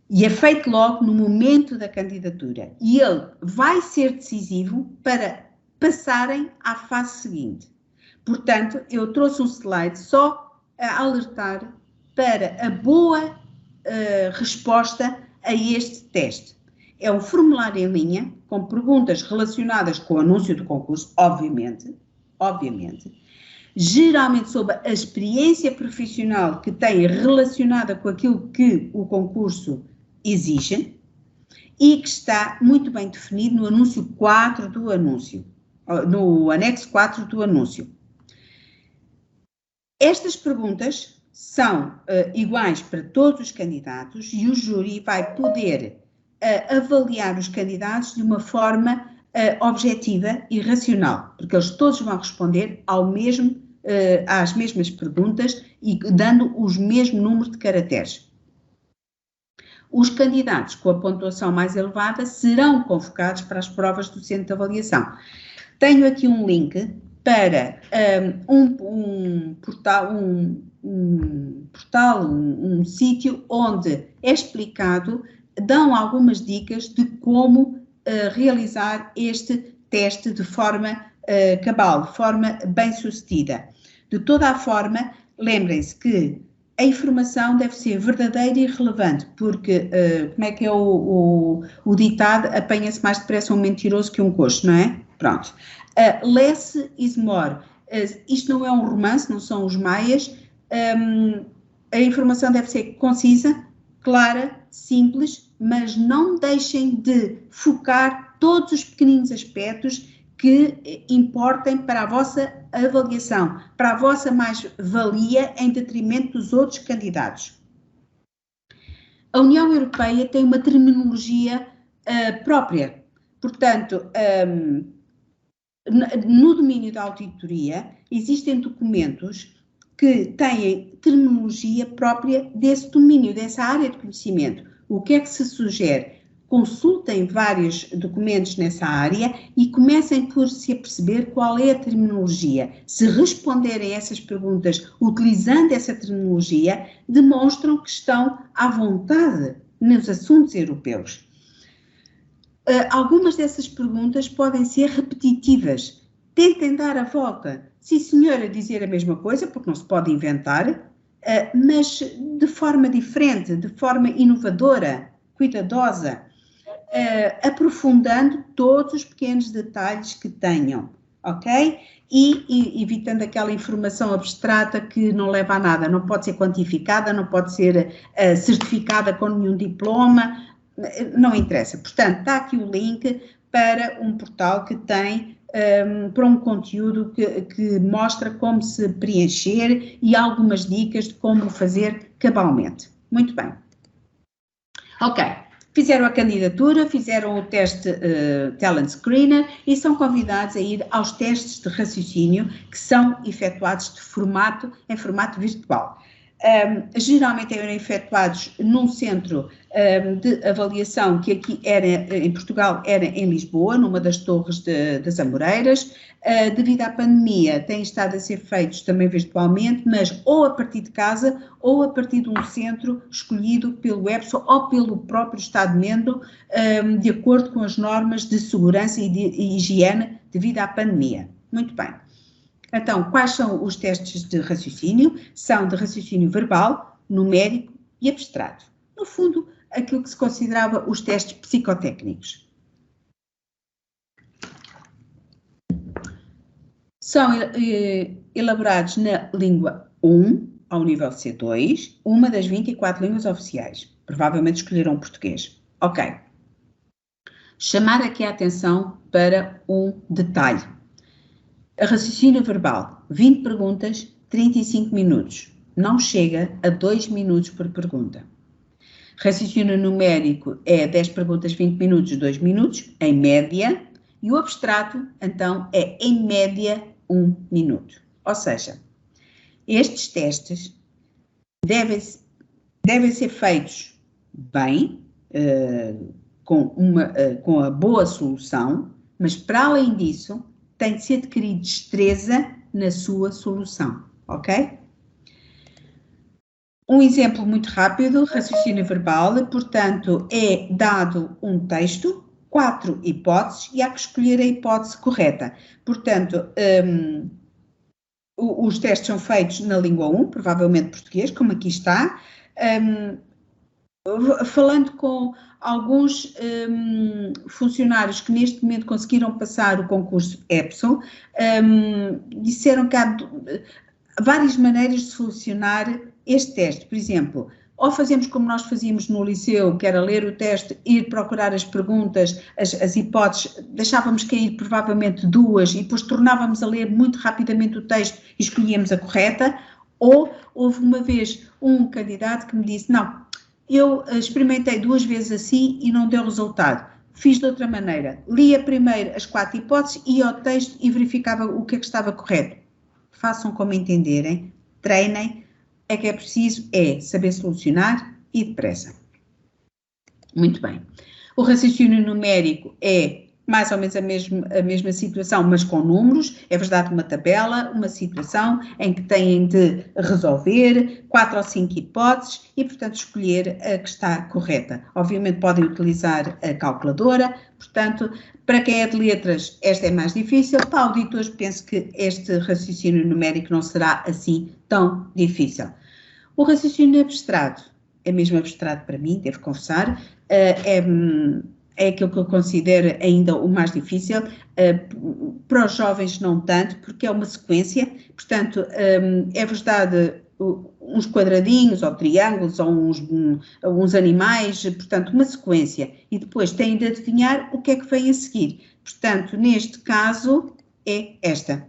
[SPEAKER 2] E é feito logo no momento da candidatura. E ele vai ser decisivo para passarem à fase seguinte. Portanto, eu trouxe um slide só a alertar para a boa resposta a este teste. É um formulário em linha, com perguntas relacionadas com o anúncio do concurso, obviamente, geralmente sobre a experiência profissional que têm relacionada com aquilo que o concurso exige e que está muito bem definido no anúncio 4 do anúncio, no anexo 4 do anúncio. Estas perguntas são iguais para todos os candidatos e o júri vai poder avaliar os candidatos de uma forma objetiva e racional, porque eles todos vão responder às mesmas perguntas e dando os mesmos números de caracteres. Os candidatos com a pontuação mais elevada serão convocados para as provas do centro de avaliação. Tenho aqui um link para um sítio onde é explicado, dão algumas dicas de como realizar este teste de forma cabal, de forma bem-sucedida. De toda a forma, lembrem-se que a informação deve ser verdadeira e relevante, porque, como é que é o ditado, apanha-se mais depressa um mentiroso que um coxo, não é? Pronto. Less is more. Isto não é um romance, não são os maias. A informação deve ser concisa, clara, simples, mas não deixem de focar todos os pequeninos aspectos que importem para a vossa avaliação, para a vossa mais-valia em detrimento dos outros candidatos. A União Europeia tem uma terminologia própria, portanto, no domínio da auditoria existem documentos que têm terminologia própria desse domínio, dessa área de conhecimento. O que é que se sugere? Consultem vários documentos nessa área e comecem por se aperceber qual é a terminologia. Se responderem a essas perguntas utilizando essa terminologia, demonstram que estão à vontade nos assuntos europeus. Algumas dessas perguntas podem ser repetitivas. Tentem dar a volta. Sim, senhora, dizer a mesma coisa, porque não se pode inventar, mas de forma diferente, de forma inovadora, cuidadosa, aprofundando todos os pequenos detalhes que tenham, ok? E evitando aquela informação abstrata que não leva a nada, não pode ser quantificada, não pode ser certificada com nenhum diploma, não interessa. Portanto, está aqui o link para um portal que tem, para um conteúdo que mostra como se preencher e algumas dicas de como fazer cabalmente. Muito bem. Ok. Fizeram a candidatura, fizeram o teste Talent Screener e são convidados a ir aos testes de raciocínio que são efetuados em formato virtual. Geralmente eram efetuados num centro de avaliação que aqui era, em Portugal, era em Lisboa, numa das torres das Amoreiras. Devido à pandemia, têm estado a ser feitos também virtualmente, mas ou a partir de casa ou a partir de um centro escolhido pelo EPSO ou pelo próprio Estado-membro, de acordo com as normas de segurança e de higiene devido à pandemia. Muito bem. Então, quais são os testes de raciocínio? São de raciocínio verbal, numérico e abstrato. No fundo, aquilo que se considerava os testes psicotécnicos. São elaborados na língua 1, ao nível C2, uma das 24 línguas oficiais. Provavelmente escolheram português. Ok. Chamar aqui a atenção para um detalhe. A raciocínio verbal, 20 perguntas, 35 minutos. Não chega a 2 minutos por pergunta. Raciocínio numérico é 10 perguntas, 20 minutos, 2 minutos, em média. E o abstrato, então, é em média 1 minuto. Ou seja, estes testes devem ser feitos bem, com a boa solução, mas para além disso, tem de ser adquirido destreza na sua solução, ok? Um exemplo muito rápido, raciocínio verbal, portanto, é dado um texto, 4 hipóteses e há que escolher a hipótese correta. Portanto, os testes são feitos na língua 1, provavelmente português, como aqui está. Falando com alguns funcionários que neste momento conseguiram passar o concurso EPSO, disseram que há várias maneiras de solucionar este teste. Por exemplo, ou fazemos como nós fazíamos no liceu, que era ler o teste, ir procurar as perguntas, as hipóteses, deixávamos cair provavelmente 2 e depois tornávamos a ler muito rapidamente o texto e escolhíamos a correta, ou houve uma vez um candidato que me disse, não, eu experimentei 2 vezes assim e não deu resultado. Fiz de outra maneira. Lia primeiro as 4 hipóteses, ia ao texto e verificava o que é que estava correto. Façam como entenderem, treinem. É que é preciso saber solucionar e depressa. Muito bem. O raciocínio numérico é mais ou menos a mesma situação, mas com números. É verdade, uma tabela, uma situação em que têm de resolver 4 ou 5 hipóteses e, portanto, escolher a que está correta. Obviamente podem utilizar a calculadora, portanto, para quem é de letras, esta é mais difícil. Para auditores, penso que este raciocínio numérico não será assim tão difícil. O raciocínio abstrato é mesmo abstrato para mim, devo confessar, é aquilo que eu considero ainda o mais difícil, para os jovens não tanto, porque é uma sequência, portanto, é-vos dado uns quadradinhos ou triângulos ou uns animais, portanto, uma sequência, e depois têm de adivinhar o que é que vem a seguir. Portanto, neste caso, é esta,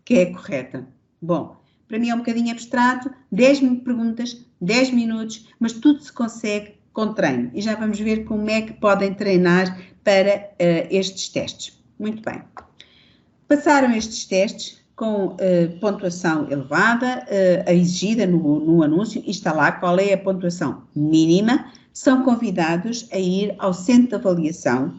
[SPEAKER 2] que é a correta. Bom, para mim é um bocadinho abstrato, 10 perguntas, 10 minutos, mas tudo se consegue com treino. E já vamos ver como é que podem treinar para estes testes. Muito bem. Passaram estes testes com pontuação elevada, exigida no anúncio, e está lá qual é a pontuação mínima. São convidados a ir ao centro de avaliação,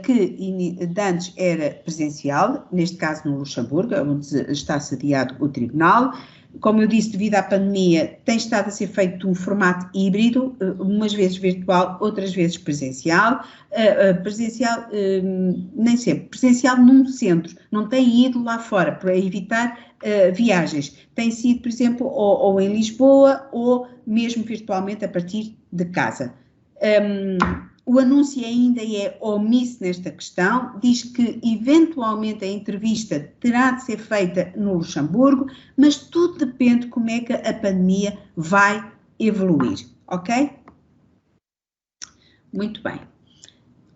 [SPEAKER 2] que antes era presencial, neste caso no Luxemburgo, onde está sediado o tribunal. Como eu disse, devido à pandemia, tem estado a ser feito um formato híbrido, umas vezes virtual, outras vezes presencial. Presencial, nem sempre, presencial num centro, não tem ido lá fora para evitar viagens. Tem sido, por exemplo, ou em Lisboa ou mesmo virtualmente a partir de casa. O anúncio ainda é omisso nesta questão, diz que eventualmente a entrevista terá de ser feita no Luxemburgo, mas tudo depende de como é que a pandemia vai evoluir, ok? Muito bem.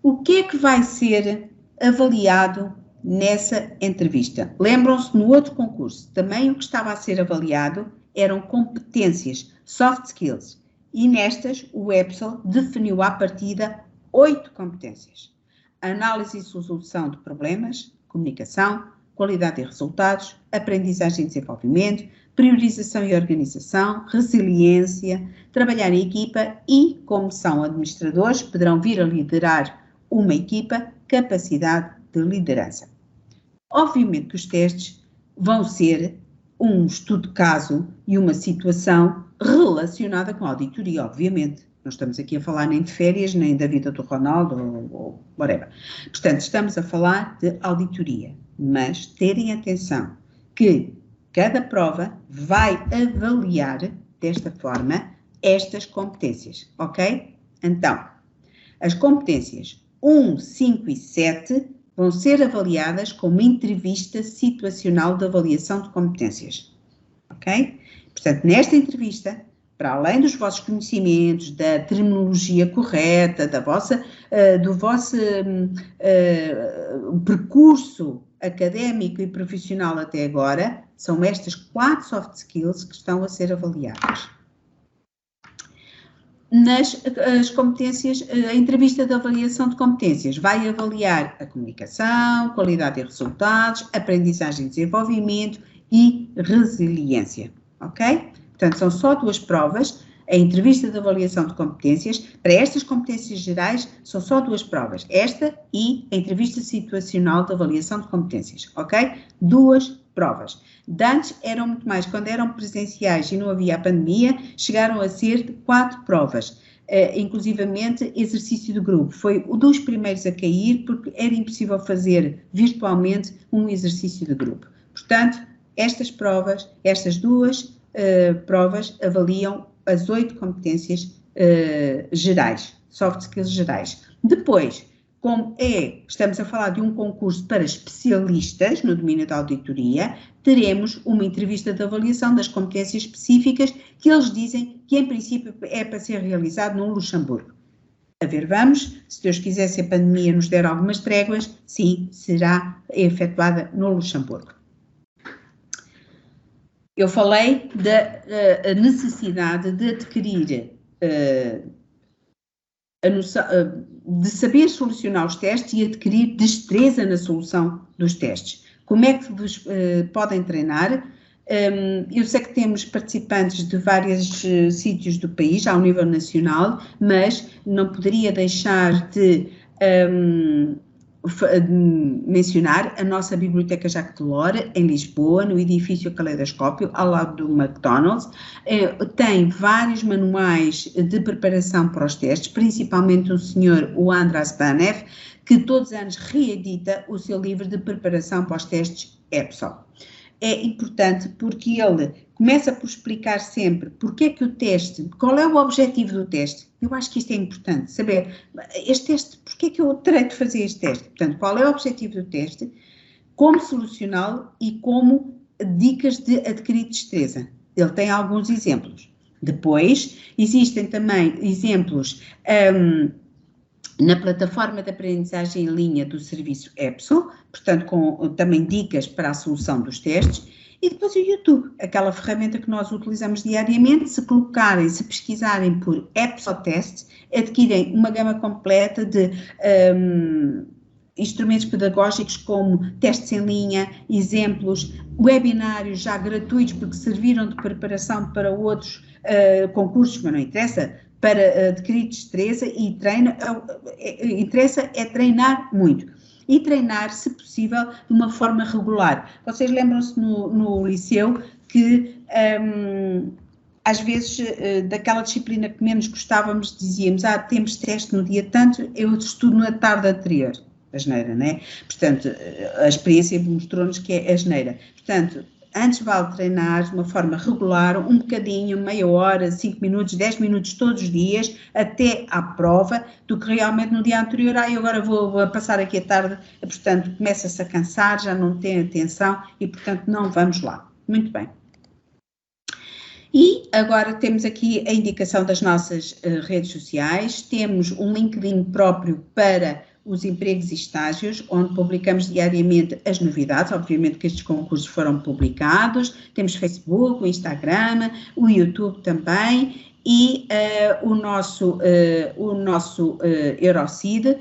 [SPEAKER 2] O que é que vai ser avaliado nessa entrevista? Lembram-se, no outro concurso, também o que estava a ser avaliado eram competências, soft skills. E nestas, o EPSOL definiu à partida 8 competências. Análise e solução de problemas, comunicação, qualidade de resultados, aprendizagem e desenvolvimento, priorização e organização, resiliência, trabalhar em equipa e, como são administradores, poderão vir a liderar uma equipa, capacidade de liderança. Obviamente que os testes vão ser um estudo de caso e uma situação relacionada com a auditoria, obviamente. Não estamos aqui a falar nem de férias, nem da vida do Ronaldo ou whatever. Portanto, estamos a falar de auditoria, mas terem atenção que cada prova vai avaliar desta forma estas competências, ok? Então, as competências 1, 5 e 7 vão ser avaliadas com uma entrevista situacional de avaliação de competências, ok? Portanto, nesta entrevista, para além dos vossos conhecimentos, da terminologia correta, do vosso percurso académico e profissional até agora, são estas 4 soft skills que estão a ser avaliadas. As competências, a entrevista de avaliação de competências vai avaliar a comunicação, qualidade de resultados, aprendizagem e desenvolvimento e resiliência, ok? Portanto, são só 2 provas. A entrevista de avaliação de competências, para estas competências gerais, são só 2 provas. Esta e a entrevista situacional de avaliação de competências, ok? 2 provas. De antes eram muito mais, quando eram presenciais e não havia a pandemia, chegaram a ser de 4 provas. Inclusivamente exercício de grupo. Foi um dos primeiros a cair porque era impossível fazer virtualmente um exercício de grupo. Portanto, estas provas, estas 2 provas avaliam as 8 competências gerais, soft skills gerais. Depois, como estamos a falar de um concurso para especialistas no domínio da auditoria, teremos uma entrevista de avaliação das competências específicas que eles dizem que, em princípio, é para ser realizado no Luxemburgo. A ver, vamos, se Deus quiser, se a pandemia nos der algumas tréguas, sim, será efetuada no Luxemburgo. Eu falei da necessidade de adquirir a noção, de saber solucionar os testes e adquirir destreza na solução dos testes. Como é que vos podem treinar? Eu sei que temos participantes de vários sítios do país, ao nível nacional, mas não poderia deixar de mencionar a nossa Biblioteca Jacques Delors, em Lisboa, no edifício Caleidoscópio, ao lado do McDonald's. Tem vários manuais de preparação para os testes, principalmente o senhor Andras Banev, que todos os anos reedita o seu livro de preparação para os testes EPSO. É importante porque ele começa por explicar sempre porque é que o teste, qual é o objetivo do teste. Eu acho que isto é importante, saber, este teste, porque é que eu terei de fazer este teste? Portanto, qual é o objetivo do teste, como solucioná-lo e como dicas de adquirir destreza. Ele tem alguns exemplos. Depois, existem também exemplos na plataforma de aprendizagem em linha do serviço EPSO, portanto, com também dicas para a solução dos testes, e depois o YouTube, aquela ferramenta que nós utilizamos diariamente. Se colocarem, se pesquisarem por EPSO Tests, adquirem uma gama completa de instrumentos pedagógicos como testes em linha, exemplos, webinários já gratuitos, porque serviram de preparação para outros concursos, mas não interessa, para adquirir destreza e interessa é treinar muito. E treinar, se possível, de uma forma regular. Vocês lembram-se no liceu que às vezes daquela disciplina que menos gostávamos, dizíamos, temos teste no dia tanto, eu estudo na tarde anterior. Asneira, não é? Portanto, a experiência mostrou-nos que é asneira. Portanto, antes vale treinar de uma forma regular, um bocadinho, meia hora, 5 minutos, 10 minutos todos os dias, até à prova, do que realmente no dia anterior, eu agora vou passar aqui a tarde, portanto, começa-se a cansar, já não tem atenção e, portanto, não vamos lá. Muito bem. E agora temos aqui a indicação das nossas redes sociais, temos um LinkedIn próprio para os empregos e estágios, onde publicamos diariamente as novidades. Obviamente que estes concursos foram publicados, temos Facebook, o Instagram, o YouTube também, e o nosso Eurocid,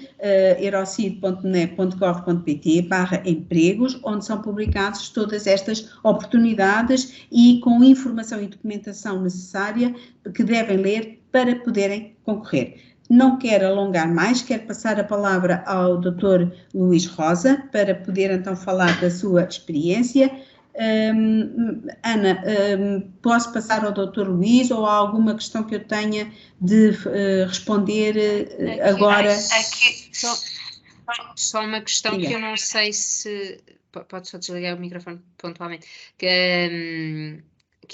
[SPEAKER 2] eurocid.net.gov.pt/empregos, onde são publicadas todas estas oportunidades e com informação e documentação necessária que devem ler para poderem concorrer. Não quero alongar mais, quero passar a palavra ao Dr. Luís Rosa para poder então falar da sua experiência. Ana, posso passar ao Dr. Luís ou há alguma questão que eu tenha de responder agora?
[SPEAKER 3] Só uma questão que eu não sei se... Pode só desligar o microfone pontualmente. Que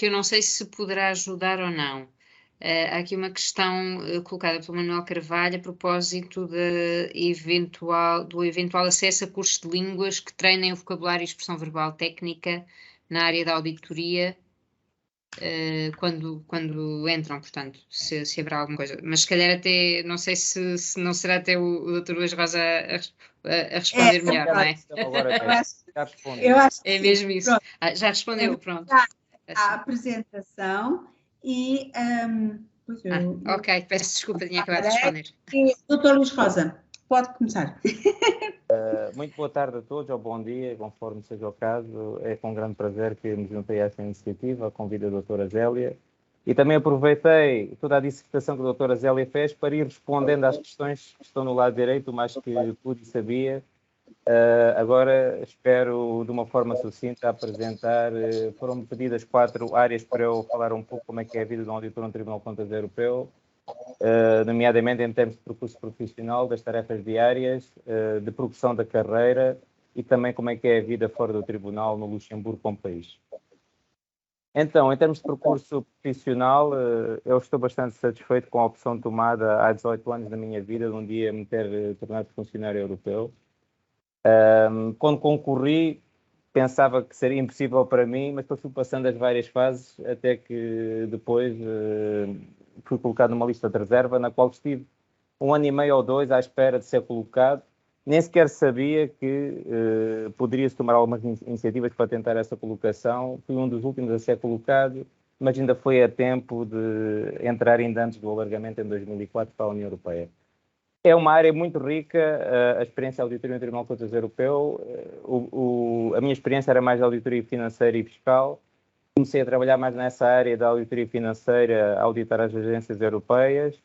[SPEAKER 3] eu não sei se poderá ajudar ou não. Há aqui uma questão colocada pelo Manuel Carvalho a propósito do eventual acesso a cursos de línguas que treinem o vocabulário e expressão verbal técnica na área da auditoria quando entram, portanto, se haverá alguma coisa. Mas se calhar até, não sei se não será até o Dr. Luís Rosa a responder melhor, não é?
[SPEAKER 2] Eu acho que
[SPEAKER 3] é mesmo isso. Já respondeu, pronto.
[SPEAKER 2] A apresentação. E,
[SPEAKER 3] ok, peço desculpa, tinha acabado de responder.
[SPEAKER 2] Dr. Luís Rosa, pode começar.
[SPEAKER 4] Muito boa tarde a todos, ou bom dia, conforme seja o caso. É com grande prazer que me juntei a esta iniciativa, convido a doutora Zélia. E também aproveitei toda a dissertação que a doutora Zélia fez para ir respondendo às questões que estão no lado direito, o mais que pude e sabia. Agora espero, de uma forma sucinta, apresentar. Foram-me pedidas 4 áreas para eu falar um pouco como é que é a vida de um auditor no Tribunal de Contas Europeu, nomeadamente em termos de percurso profissional, das tarefas diárias, de progressão da carreira e também como é que é a vida fora do Tribunal no Luxemburgo como país. Então, em termos de percurso profissional, eu estou bastante satisfeito com a opção tomada há 18 anos da minha vida de um dia me ter tornado funcionário europeu. Quando concorri, pensava que seria impossível para mim, mas depois fui passando as várias fases até que depois fui colocado numa lista de reserva, na qual estive 1 ano e meio ou 2 à espera de ser colocado. Nem sequer sabia que poderia-se tomar algumas iniciativas para tentar essa colocação. Fui um dos últimos a ser colocado, mas ainda foi a tempo de entrar ainda antes do alargamento em 2004 para a União Europeia. É uma área muito rica, a experiência de auditoria no Tribunal de Contas Europeu. A minha experiência era mais de auditoria financeira e fiscal. Comecei a trabalhar mais nessa área da auditoria financeira, a auditar as agências europeias.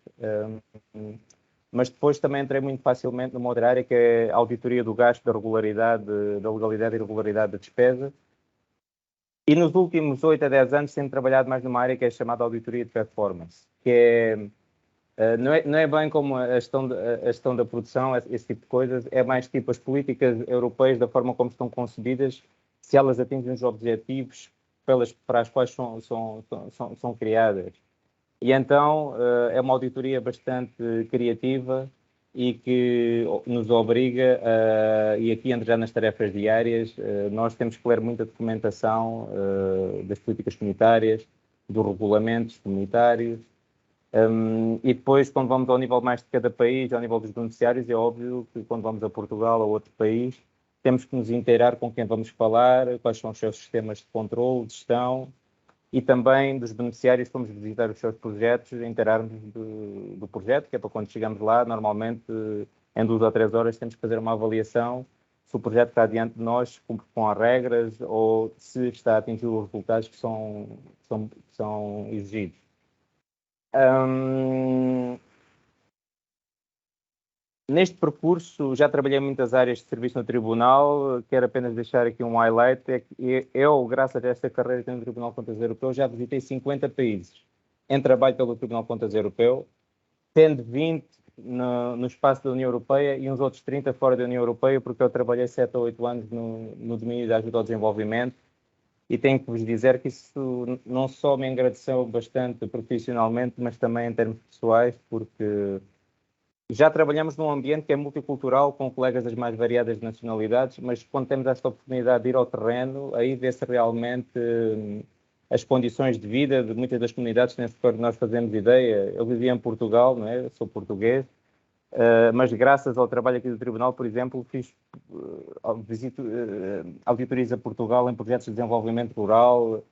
[SPEAKER 4] mas depois também entrei muito facilmente numa outra área que é a auditoria do gasto, da regularidade, da legalidade e regularidade da despesa. E nos últimos 8 a 10 anos tenho trabalhado mais numa área que é chamada auditoria de performance, que é, não é bem como a gestão da produção, esse tipo de coisas, é mais tipo as políticas europeias, da forma como estão concebidas, se elas atingem os objetivos para as quais são criadas. E então é uma auditoria bastante criativa e que nos obriga, e aqui entra já nas tarefas diárias, nós temos que ler muita documentação das políticas comunitárias, dos regulamentos comunitários, e depois, quando vamos ao nível mais de cada país, ao nível dos beneficiários, é óbvio que quando vamos a Portugal ou outro país, temos que nos inteirar com quem vamos falar, quais são os seus sistemas de controle, de gestão, e também dos beneficiários, fomos visitar os seus projetos, inteirar-nos do projeto, que é para quando chegamos lá, normalmente em 2 ou 3 horas temos que fazer uma avaliação se o projeto está diante de nós, cumpre com as regras ou se está a atingir os resultados que são exigidos. Neste percurso já trabalhei em muitas áreas de serviço no Tribunal, quero apenas deixar aqui um highlight, é que eu, graças a esta carreira que tenho no Tribunal de Contas Europeu, já visitei 50 países em trabalho pelo Tribunal de Contas Europeu, tendo 20 no espaço da União Europeia e uns outros 30 fora da União Europeia, porque eu trabalhei 7 ou 8 anos no domínio da ajuda ao desenvolvimento, e tenho que vos dizer que isso não só me agradeceu bastante profissionalmente, mas também em termos pessoais, porque já trabalhamos num ambiente que é multicultural, com colegas das mais variadas nacionalidades, mas quando temos esta oportunidade de ir ao terreno, aí vê-se realmente as condições de vida de muitas das comunidades que nós fazemos ideia. Eu vivia em Portugal, não é? Eu sou português, mas graças ao trabalho aqui do Tribunal, por exemplo, fiz auditorias a Portugal em projetos de desenvolvimento rural,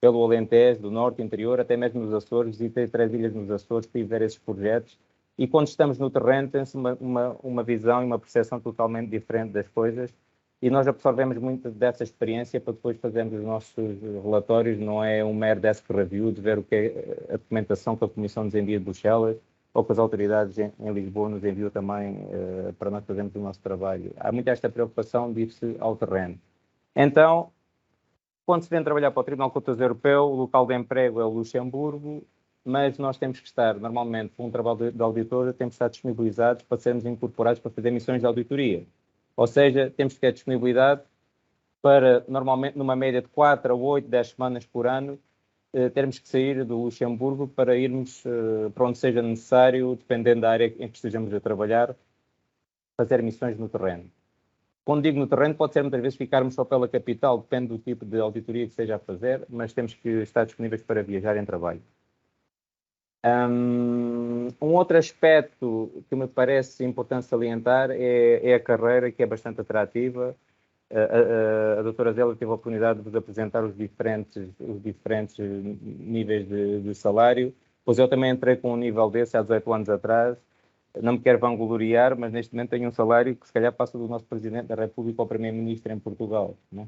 [SPEAKER 4] pelo Alentejo, do Norte, Interior, até mesmo nos Açores, visitei 3 ilhas nos Açores para ir ver esses projetos. E quando estamos no terreno tem-se uma visão e uma percepção totalmente diferente das coisas, e nós absorvemos muito dessa experiência para depois fazermos os nossos relatórios. Não é um mero desk review de ver o que é a documentação que a Comissão nos envia de Bruxelas ou que as autoridades em Lisboa nos enviam também para nós fazermos o nosso trabalho. Há muito esta preocupação de ir-se ao terreno. Então, quando se vem trabalhar para o Tribunal de Contas Europeu, o local de emprego é o Luxemburgo, mas nós temos que estar, normalmente, com um trabalho de auditor, temos que estar disponibilizados para sermos incorporados para fazer missões de auditoria. Ou seja, temos que ter disponibilidade para, normalmente, numa média de 4 a 8, 10 semanas por ano, termos que sair do Luxemburgo para irmos para onde seja necessário, dependendo da área em que estejamos a trabalhar, fazer missões no terreno. Quando digo no terreno, pode ser muitas vezes ficarmos só pela capital, depende do tipo de auditoria que esteja a fazer, mas temos que estar disponíveis para viajar em trabalho. Um outro aspecto que me parece importante salientar é a carreira, que é bastante atrativa. A doutora Zélia teve a oportunidade de vos apresentar os diferentes níveis de salário, pois eu também entrei com um nível desse há 18 anos atrás. Não me quero vangloriar, mas neste momento tenho um salário que se calhar passa do nosso Presidente da República ao Primeiro-Ministro em Portugal, não é?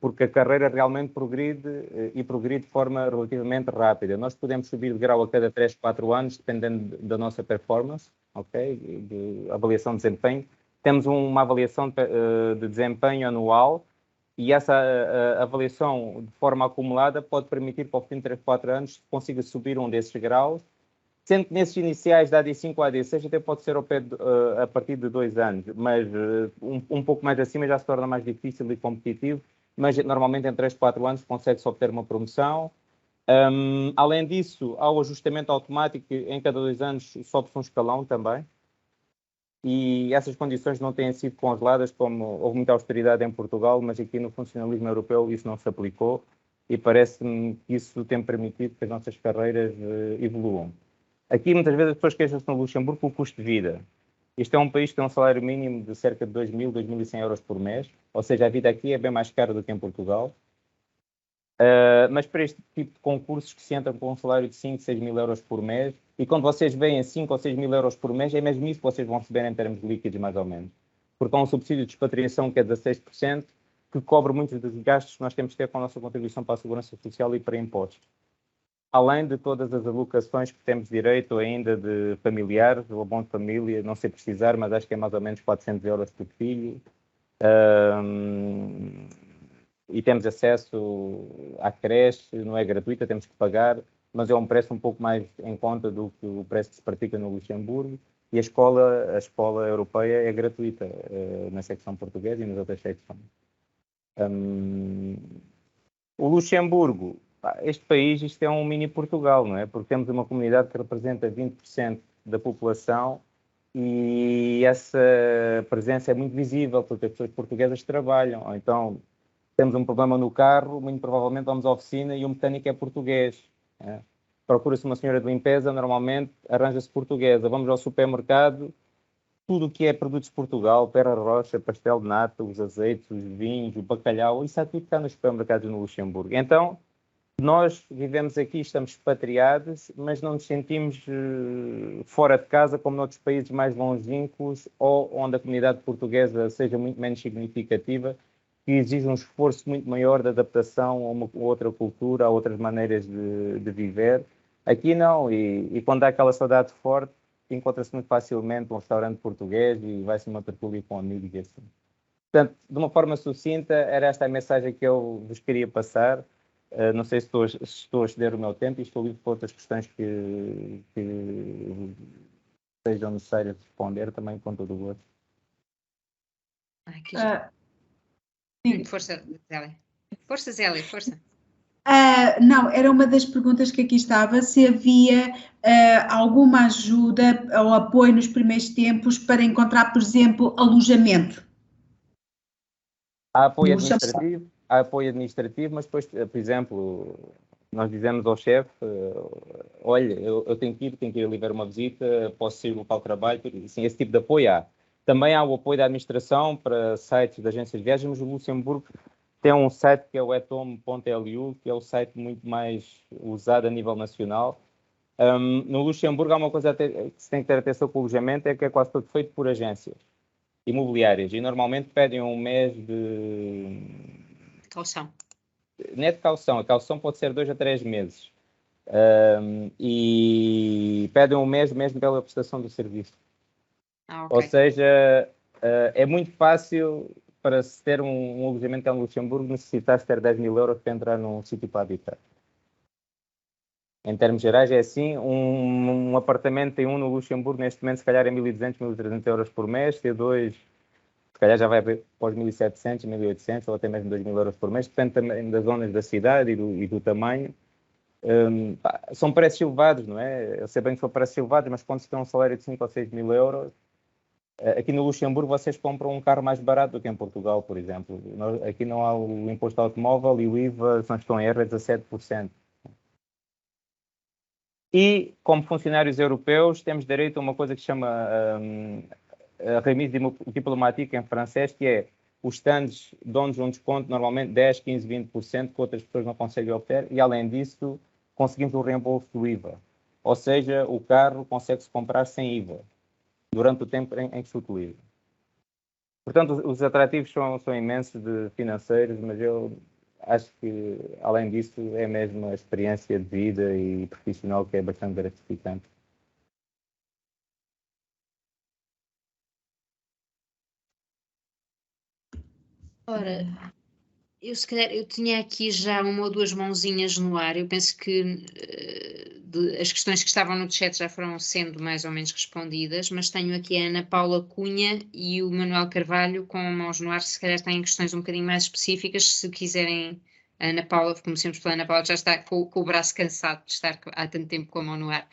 [SPEAKER 4] Porque a carreira realmente progride e progride de forma relativamente rápida. Nós podemos subir de grau a cada 3, 4 anos, dependendo da nossa performance, ok? De avaliação de desempenho. Temos uma avaliação de desempenho anual e essa avaliação de forma acumulada pode permitir que ao fim de 3, 4 anos consiga subir um desses graus, sendo que nesses iniciais da AD5 ou AD6 até pode ser a partir de 2 anos, mas um pouco mais acima já se torna mais difícil e competitivo, mas normalmente em 3, 4 anos consegue-se obter uma promoção. Além disso, há o ajustamento automático, em cada 2 anos sobe-se um escalão também, e essas condições não têm sido congeladas, como houve muita austeridade em Portugal, mas aqui no funcionalismo europeu isso não se aplicou, e parece-me que isso tem permitido que as nossas carreiras evoluam. Aqui, muitas vezes, as pessoas queixam-se no Luxemburgo com o custo de vida. Isto é um país que tem um salário mínimo de cerca de 2.000, 2.100 euros por mês, ou seja, a vida aqui é bem mais cara do que em Portugal. Mas para este tipo de concursos que se entram com um salário de 5, 6 mil euros por mês, e quando vocês veem 5 ou 6 mil euros por mês, é mesmo isso que vocês vão receber em termos líquidos, mais ou menos. Porque há um subsídio de expatriação que é 16%, que cobre muitos dos gastos que nós temos que ter com a nossa contribuição para a Segurança Social e para impostos. além de todas as alocações que temos direito ainda de familiares, o abono de família, não sei precisar, mas acho que é mais ou menos 400 euros por filho. E temos acesso à creche, não é gratuita, temos que pagar, mas é um preço um pouco mais em conta do que o preço que se pratica no Luxemburgo. E a escola europeia é gratuita na secção portuguesa e nas outras secções. O Luxemburgo, este país, isto é um mini Portugal, não é? Porque temos uma comunidade que representa 20% da população e essa presença é muito visível porque as pessoas portuguesas trabalham. Ou então temos um problema no carro, muito provavelmente vamos à oficina e o mecânico é português. É? Procura-se uma senhora de limpeza, normalmente arranja-se portuguesa. Vamos ao supermercado, tudo o que é produtos de Portugal, pera rocha, pastel de nata, os azeites, os vinhos, o bacalhau, isso há tudo que está nos supermercados no Luxemburgo. Então, nós vivemos aqui, estamos expatriados, mas não nos sentimos fora de casa como noutros países mais longínquos ou onde a comunidade portuguesa seja muito menos significativa, que exige um esforço muito maior de adaptação a uma outra cultura, a outras maneiras de viver. Aqui não, e quando há aquela saudade forte, encontra-se muito facilmente um restaurante português e vai-se numa tertúlia com amigos e assim. Portanto, de uma forma sucinta, era esta a mensagem que eu vos queria passar. Não sei se estou a exceder o meu tempo e estou livre para outras questões que sejam necessárias de responder também com todo o gosto.
[SPEAKER 3] Força, Zélia. Força, Zélia, força.
[SPEAKER 2] Não, era uma das perguntas que aqui estava, se havia alguma ajuda ou apoio nos primeiros tempos para encontrar, por exemplo, alojamento.
[SPEAKER 4] Há apoio administrativo, mas depois, por exemplo, nós dizemos ao chefe, olha, eu tenho que ir ali ver uma visita, posso sair do local de trabalho, assim, esse tipo de apoio há. Também há o apoio da administração para sites de agências de viagens, mas o Luxemburgo tem um site que é o etom.lu, que é o site muito mais usado a nível nacional. No Luxemburgo há uma coisa que se tem que ter atenção com o alojamento, é que é quase todo feito por agências imobiliárias e normalmente pedem um mês de...
[SPEAKER 3] Caução.
[SPEAKER 4] Não é de caução, a caução pode ser 2 a 3 meses. E pedem um mês mesmo pela prestação do serviço.
[SPEAKER 3] Okay.
[SPEAKER 4] Ou seja, é muito fácil para se ter um alojamento em Luxemburgo necessitar-se ter 10 mil euros para entrar num sítio para habitar. Em termos gerais é assim, um apartamento tem no Luxemburgo neste momento se calhar é 1.200, 1.300 euros por mês, T2 se calhar já vai para os 1.700, 1.800 ou até mesmo 2.000 euros por mês, depende também das zonas da cidade e do tamanho. São preços elevados, não é? Eu sei bem que são preços elevados, mas quando se tem um salário de 5 ou 6 mil euros, aqui no Luxemburgo vocês compram um carro mais barato do que em Portugal, por exemplo. Aqui não há o imposto automóvel e o IVA, se não estou em erro, é 17%. E, como funcionários europeus, temos direito a uma coisa que se chama remise diplomatique em francês, que é os stands dão-nos um desconto, normalmente 10, 15, 20%, que outras pessoas não conseguem obter, e além disso, conseguimos o reembolso do IVA. Ou seja, o carro consegue-se comprar sem IVA, durante o tempo em que se utiliza. Portanto, os atrativos são imensos de financeiros, mas eu acho que, além disso, é mesmo a experiência de vida e profissional que é bastante gratificante.
[SPEAKER 3] Ora, eu se calhar eu tinha aqui já uma ou duas mãozinhas no ar. Eu penso que as questões que estavam no chat já foram sendo mais ou menos respondidas, mas tenho aqui a Ana Paula Cunha e o Manuel Carvalho com mãos no ar, se calhar têm questões um bocadinho mais específicas, se quiserem. A Ana Paula, comecemos pela Ana Paula, já está com o braço cansado de estar há tanto tempo com a mão no ar.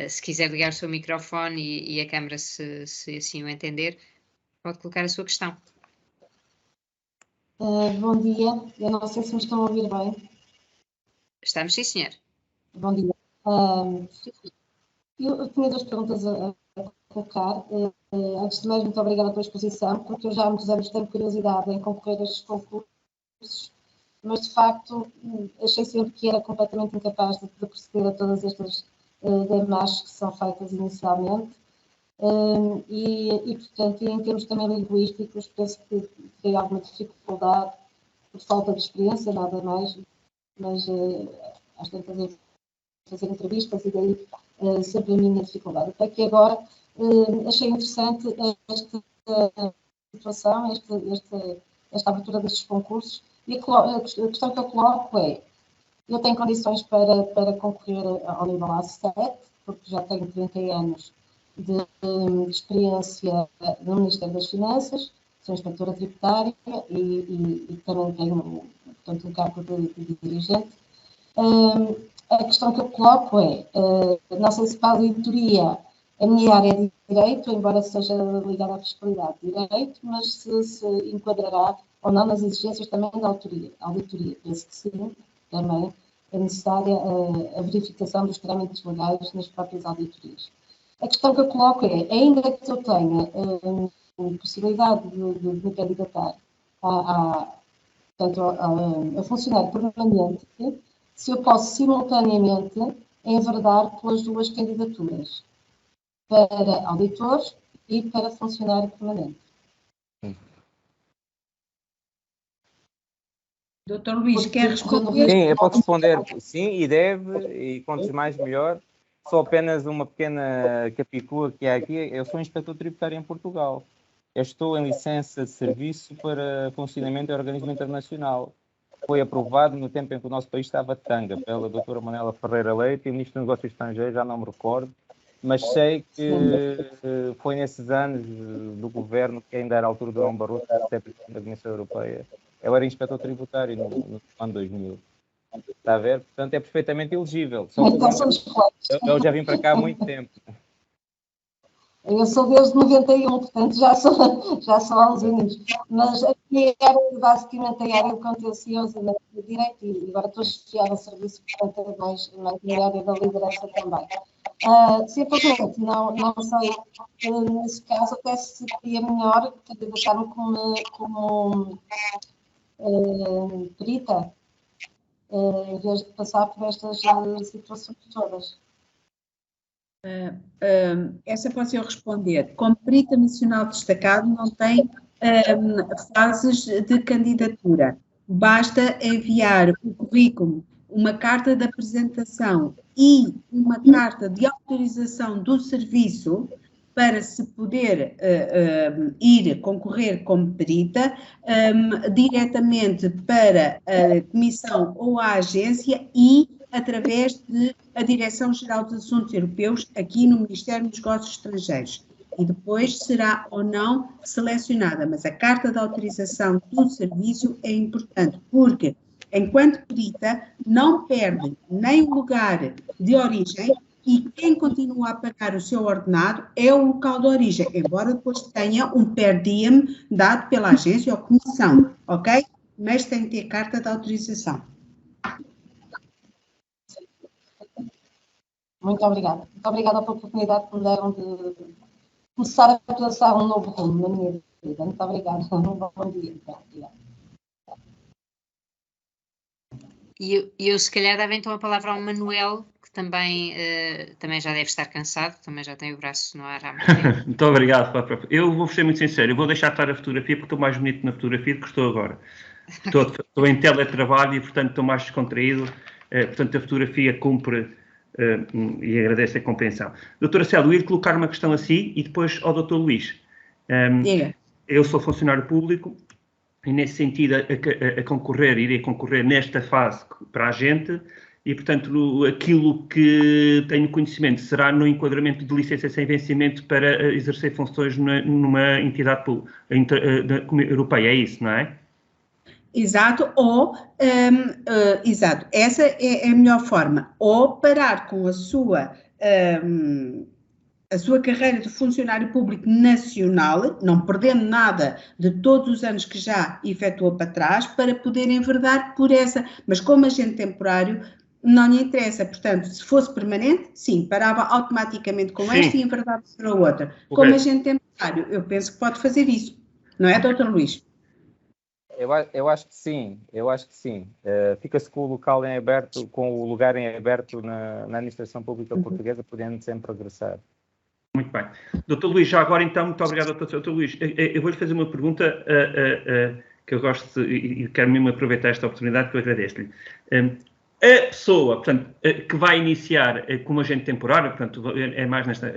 [SPEAKER 3] Se quiser ligar o seu microfone e a câmara, se assim o entender, pode colocar a sua questão.
[SPEAKER 5] Bom dia, eu não sei se me estão a ouvir bem.
[SPEAKER 3] Estamos, sim, senhor.
[SPEAKER 5] Bom dia. Eu tinha duas perguntas a colocar. Antes de mais, muito obrigada pela exposição, porque eu já há muitos anos tenho curiosidade em concorrer a estes concursos, mas de facto achei sempre que era completamente incapaz de proceder a todas estas démarches que são feitas inicialmente. Portanto, em termos também linguísticos, penso que terei alguma dificuldade por falta de experiência, nada mais, mas às tantas fazer entrevistas e daí sempre a minha dificuldade. Até que agora achei interessante esta situação, esta abertura destes concursos, e a questão que eu coloco é: eu tenho condições para concorrer ao nível A7, porque já tenho 30 anos de experiência no Ministério das Finanças, sou inspetora tributária e também tenho, portanto, um cargo de dirigente. A questão que eu coloco é, não sei se para a auditoria, a minha área é de direito, embora seja ligada à fiscalidade de direito, mas se enquadrará ou não nas exigências também da auditoria. Penso que sim, também é necessária a verificação dos trâmites legais nas próprias auditorias. A questão que eu coloco é, ainda que eu tenha possibilidade de me candidatar portanto, a funcionário permanente, se eu posso simultaneamente enverdar pelas duas candidaturas, para auditores e para funcionário permanente.
[SPEAKER 2] Doutor Luís, quer responder?
[SPEAKER 4] Sim, eu posso responder sim, e deve, e quantos mais melhor. Só apenas uma pequena capicua que há aqui. Eu sou inspetor tributário em Portugal. Eu estou em licença de serviço para funcionamento de organismo internacional. Foi aprovado no tempo em que o nosso país estava tanga, pela doutora Manuela Ferreira Leite e o Ministro dos Negócios Estrangeiros, já não me recordo, mas sei que foi nesses anos do governo, que ainda era a altura do Durão Barroso, que era presidente da Comissão Europeia. Eu era inspetor tributário no ano 2000. Está a ver? Portanto, é perfeitamente elegível. Só que eu já vim para cá há muito tempo.
[SPEAKER 5] Eu sou desde 91, portanto já sou há uns anos. Mas a minha área, basicamente, a área de contencioso na direito, e agora estou associada a serviço, portanto, é mais na área da liderança também. Simplesmente, não sei, nesse caso, até se seria melhor candidatar-me como perita, em vez de passar por estas situações todas.
[SPEAKER 2] Essa posso eu responder. Como perita nacional destacado, não tem fases de candidatura. Basta enviar o currículo, uma carta de apresentação e uma carta de autorização do serviço para se poder ir concorrer como perita diretamente para a comissão ou a agência e através da Direção-Geral dos Assuntos Europeus aqui no Ministério dos Negócios Estrangeiros. E depois será ou não selecionada, mas a carta de autorização do serviço é importante, porque enquanto perita não perde nem o lugar de origem e quem continua a pagar o seu ordenado é o local de origem, embora depois tenha um per diem dado pela agência ou comissão, ok? Mas tem que ter carta de autorização.
[SPEAKER 5] Muito obrigada. Muito obrigada pela oportunidade que me deram de começar a pensar um novo rumo na minha vida. Muito obrigada. Um bom dia. Obrigada.
[SPEAKER 3] E eu se calhar dava então a palavra ao Manuel, que também já deve estar cansado, também já tem o braço no ar há muito tempo.
[SPEAKER 6] Muito obrigado. Eu vou ser muito sincero, eu vou deixar estar a fotografia porque estou mais bonito na fotografia do que estou agora. Estou em teletrabalho e, portanto, estou mais descontraído. Portanto, a fotografia cumpre e agradeço a compreensão. Doutora Célia, eu ia colocar uma questão assim e depois ao Dr. Luís. Eu sou funcionário público e, nesse sentido, irei concorrer nesta fase para a gente e, portanto, aquilo que tenho conhecimento será no enquadramento de licença sem vencimento para exercer funções numa entidade europeia, é isso, não é?
[SPEAKER 2] Exato, exato, essa é a melhor forma, ou parar com a sua carreira de funcionário público nacional, não perdendo nada de todos os anos que já efetuou para trás, para poder enverdar por essa, mas como agente temporário não lhe interessa, portanto, se fosse permanente, sim, parava automaticamente com esta e enverdava para outra. Como agente temporário, eu penso que pode fazer isso, não é, Dr. Luís?
[SPEAKER 4] Eu acho que sim, fica-se com o local em aberto, com o lugar em aberto na administração pública portuguesa, podendo sempre regressar.
[SPEAKER 6] Muito bem. Dr. Luís, já agora então, muito obrigado, Dr. Luís. Eu vou-lhe fazer uma pergunta que eu gosto e quero mesmo aproveitar esta oportunidade que eu agradeço-lhe. A pessoa, portanto, que vai iniciar como agente temporário, portanto, é mais nesta...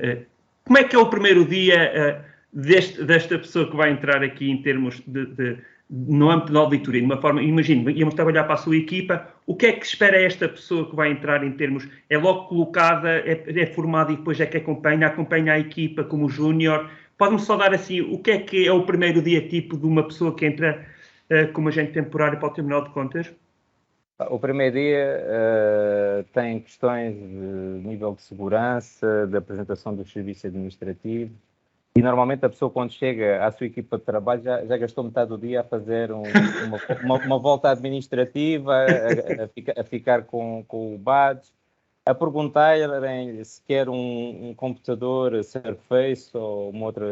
[SPEAKER 6] como é que é o primeiro dia desta pessoa que vai entrar aqui em termos no âmbito da auditoria? De uma forma, imagino, íamos trabalhar para a sua equipa, o que é que espera esta pessoa que vai entrar em termos... É logo colocada, é formada e depois é que acompanha a equipa como júnior? Pode-me só dar assim, o que é o primeiro dia tipo de uma pessoa que entra como agente temporário para o Tribunal de Contas?
[SPEAKER 4] O primeiro dia tem questões de nível de segurança, de apresentação dos serviços administrativos, e normalmente a pessoa, quando chega à sua equipa de trabalho, já gastou metade do dia a fazer uma volta administrativa, a ficar com o badge, a perguntarem se quer um computador Surface ou uma outra...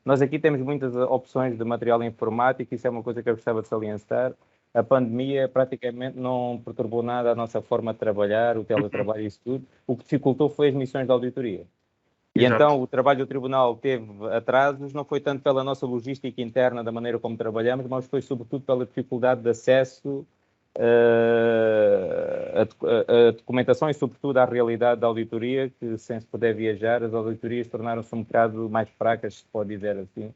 [SPEAKER 4] Nós aqui temos muitas opções de material informático, isso é uma coisa que eu gostava de salientar. A pandemia praticamente não perturbou nada a nossa forma de trabalhar, o teletrabalho e isso tudo. O que dificultou foi as missões de auditoria. E
[SPEAKER 6] Exato.
[SPEAKER 4] então o trabalho do Tribunal teve atrasos, não foi tanto pela nossa logística interna, da maneira como trabalhamos, mas foi sobretudo pela dificuldade de acesso à documentação e sobretudo à realidade da auditoria, que sem se poder viajar, as auditorias tornaram-se um bocado mais fracas, se pode dizer assim,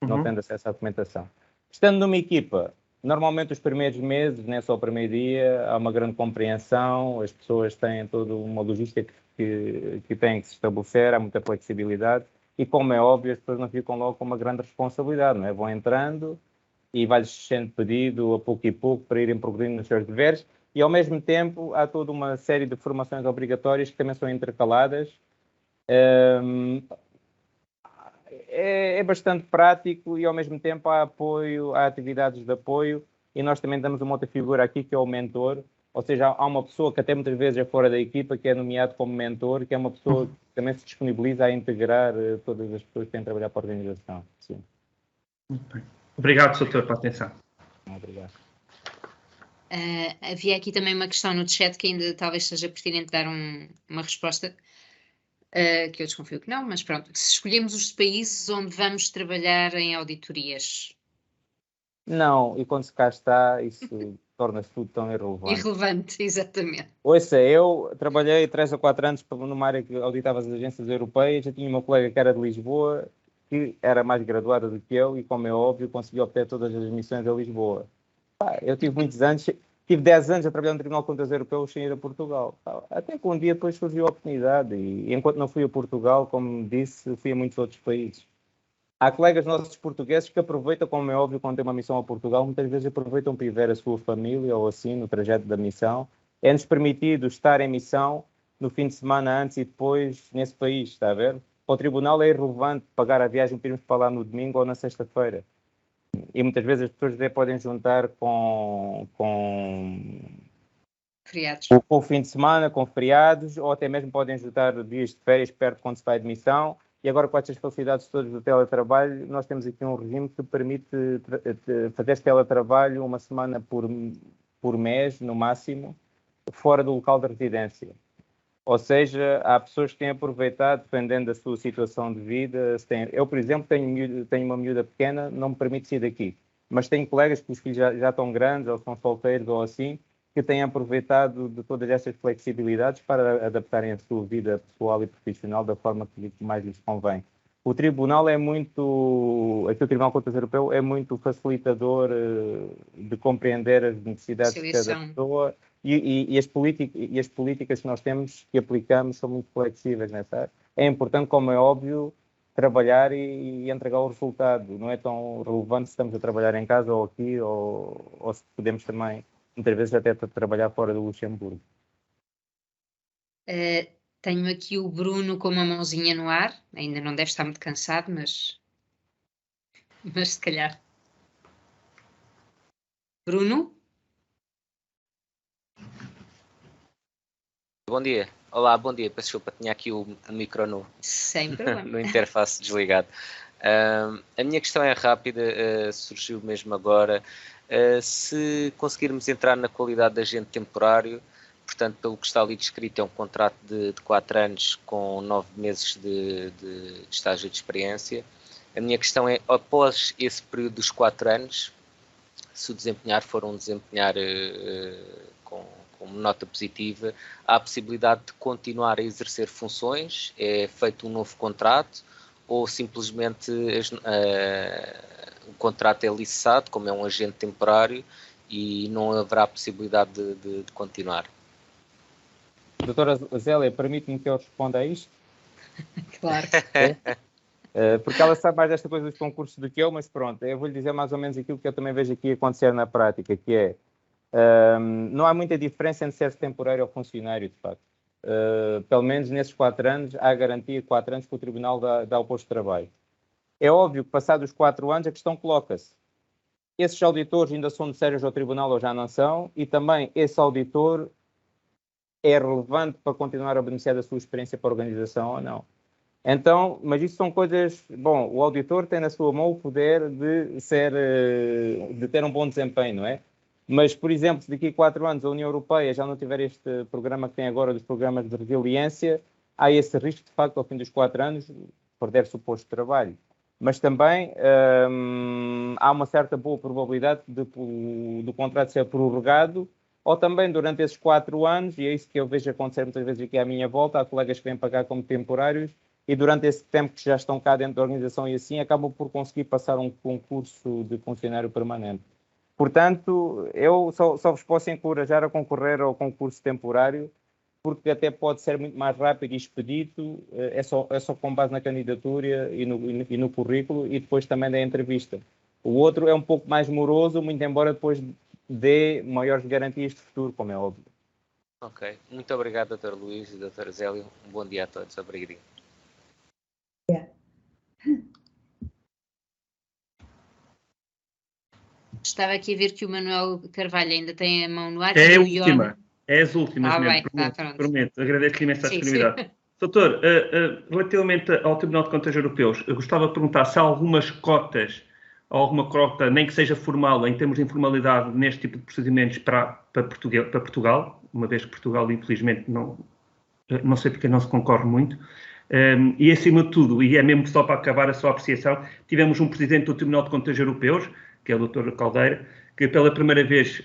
[SPEAKER 4] não tendo acesso à documentação. Estando numa equipa, normalmente os primeiros meses, nem só o primeiro dia, há uma grande compreensão, as pessoas têm toda uma logística que têm que se estabelecer, há muita flexibilidade e, como é óbvio, as pessoas não ficam logo com uma grande responsabilidade, não é? Vão entrando e vai-lhes sendo pedido a pouco e pouco para irem progredindo nos seus deveres e, ao mesmo tempo, há toda uma série de formações obrigatórias que também são intercaladas. É bastante prático e, ao mesmo tempo, há apoio, há atividades de apoio e nós também damos uma outra figura aqui que é o mentor, ou seja, há uma pessoa que até muitas vezes é fora da equipa, que é nomeado como mentor, que é uma pessoa que também se disponibiliza a integrar todas as pessoas que têm de trabalhar para a organização. Sim.
[SPEAKER 6] Obrigado, doutor, pela atenção.
[SPEAKER 4] Obrigado.
[SPEAKER 3] Havia aqui também uma questão no chat que ainda talvez seja pertinente dar uma resposta, que eu desconfio que não, mas pronto. Se escolhemos os países onde vamos trabalhar em auditorias?
[SPEAKER 4] Não, e quando se cá está, isso torna-se tudo tão irrelevante.
[SPEAKER 3] Irrelevante, exatamente.
[SPEAKER 4] Ouça, eu trabalhei 3 ou 4 anos numa área que auditava as agências europeias, já tinha uma colega que era de Lisboa, que era mais graduada do que eu e, como é óbvio, conseguiu obter todas as admissões a Lisboa. Eu tive muitos anos, tive 10 anos a trabalhar no Tribunal de Contas Europeu sem ir a Portugal. Até que um dia depois surgiu a oportunidade e enquanto não fui a Portugal, como disse, fui a muitos outros países. Há colegas nossos portugueses que aproveitam, como é óbvio, quando tem uma missão a Portugal, muitas vezes aproveitam para ir ver a sua família ou assim, no trajeto da missão. É-nos permitido estar em missão no fim de semana antes e depois nesse país, está a ver? Para o Tribunal é irrelevante pagar a viagem para irmos para lá no domingo ou na sexta-feira. E muitas vezes as pessoas até podem juntar com
[SPEAKER 3] Feriados.
[SPEAKER 4] Com o fim de semana, com feriados, ou até mesmo podem juntar dias de férias perto quando se vai de missão. E agora, com estas facilidades todas do teletrabalho, nós temos aqui um regime que permite fazer teletrabalho uma semana por mês, no máximo, fora do local de residência. Ou seja, há pessoas que têm aproveitado, dependendo da sua situação de vida. Eu, por exemplo, tenho uma miúda pequena, não me permite sair daqui. Mas tenho colegas que os filhos já estão grandes, ou são solteiros, ou assim, que têm aproveitado de todas estas flexibilidades para adaptarem a sua vida pessoal e profissional da forma que mais lhes convém. O Tribunal aqui o Tribunal de Contas Europeu é muito facilitador de compreender as necessidades de cada pessoa e as políticas que nós temos, que aplicamos, são muito flexíveis nessa área. É importante, como é óbvio, trabalhar e entregar o resultado. Não é tão relevante se estamos a trabalhar em casa ou aqui, ou se podemos também, muitas vezes, até trabalhar fora do Luxemburgo.
[SPEAKER 3] Tenho aqui o Bruno com uma mãozinha no ar. Ainda não deve estar muito cansado, mas se calhar. Bruno?
[SPEAKER 7] Bom dia. Olá, bom dia. Peço desculpa, tinha aqui o micro
[SPEAKER 3] Sem problema.
[SPEAKER 7] no interface desligado. A minha questão é rápida, surgiu mesmo agora. Se conseguirmos entrar na qualidade de agente temporário, portanto, pelo que está ali descrito, é um contrato de 4 anos com 9 meses de estágio de experiência. A minha questão é, após esse período dos 4 anos, se o desempenhar for um desempenhar com como nota positiva, há a possibilidade de continuar a exercer funções, é feito um novo contrato, ou simplesmente o contrato é licenciado, como é um agente temporário, e não haverá possibilidade de continuar.
[SPEAKER 4] Doutora Zélia, permite-me que eu responda a isto?
[SPEAKER 3] Claro.
[SPEAKER 4] Porque ela sabe mais desta coisa dos concursos do que eu, mas pronto, eu vou-lhe dizer mais ou menos aquilo que eu também vejo aqui acontecer na prática, que é, não há muita diferença entre ser temporário ou funcionário, de facto. Pelo menos nesses 4 anos, há a garantia de 4 anos que o Tribunal dá ao posto de trabalho. É óbvio que, passados os 4 anos, a questão coloca-se. Esses auditores ainda são necessários ao Tribunal ou já não são, e também esse auditor é relevante para continuar a beneficiar da sua experiência para a organização ou não. Então, mas isso são coisas... Bom, o auditor tem na sua mão o poder de ter um bom desempenho, não é? Mas, por exemplo, se daqui a 4 anos a União Europeia já não tiver este programa que tem agora dos programas de resiliência, há esse risco, de facto, ao fim dos 4 anos, perder-se o posto de trabalho. Mas também há uma certa boa probabilidade do contrato ser prorrogado, ou também durante esses 4 anos, e é isso que eu vejo acontecer muitas vezes aqui à minha volta, há colegas que vêm pagar como temporários, e durante esse tempo que já estão cá dentro da organização e assim, acabam por conseguir passar um concurso de funcionário permanente. Portanto, eu só vos posso encorajar a concorrer ao concurso temporário, porque até pode ser muito mais rápido e expedito, é só com base na candidatura e no currículo, e depois também da entrevista. O outro é um pouco mais moroso, muito embora depois dê maiores garantias de futuro, como é óbvio.
[SPEAKER 7] Ok. Muito obrigado, Dr. Luís e Dr. Zélio. Um bom dia a todos. Obrigado.
[SPEAKER 3] Estava aqui a ver que o Manuel Carvalho ainda tem a mão no ar.
[SPEAKER 6] É a última. É as últimas mesmo.
[SPEAKER 3] Prometo.
[SPEAKER 6] Agradeço-lhe imenso a disponibilidade. Doutor, relativamente ao Tribunal de Contas Europeus, eu gostava de perguntar se há algumas cotas, ou alguma cota, nem que seja formal, em termos de informalidade, neste tipo de procedimentos para Portugal, uma vez que Portugal, infelizmente, não sei porque não se concorre muito. E, acima de tudo, e é mesmo só para acabar a sua apreciação, tivemos um presidente do Tribunal de Contas Europeus, que é o Dr. Caldeira, que pela primeira vez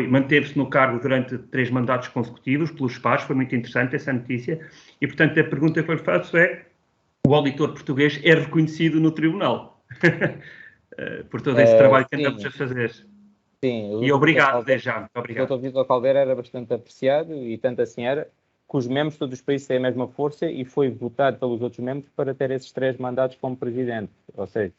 [SPEAKER 6] manteve-se no cargo durante 3 mandatos consecutivos, pelos pares, foi muito interessante essa notícia, e portanto a pergunta que eu lhe faço é, o auditor português é reconhecido no Tribunal, por todo esse trabalho que andamos a fazer.
[SPEAKER 4] Sim.
[SPEAKER 6] E obrigado, desde já. Obrigado.
[SPEAKER 4] O Dr. Vitor Caldeira era bastante apreciado, e tanto assim era, que os membros de todos os países têm a mesma força, e foi votado pelos outros membros para ter esses 3 mandatos como presidente, ou seja,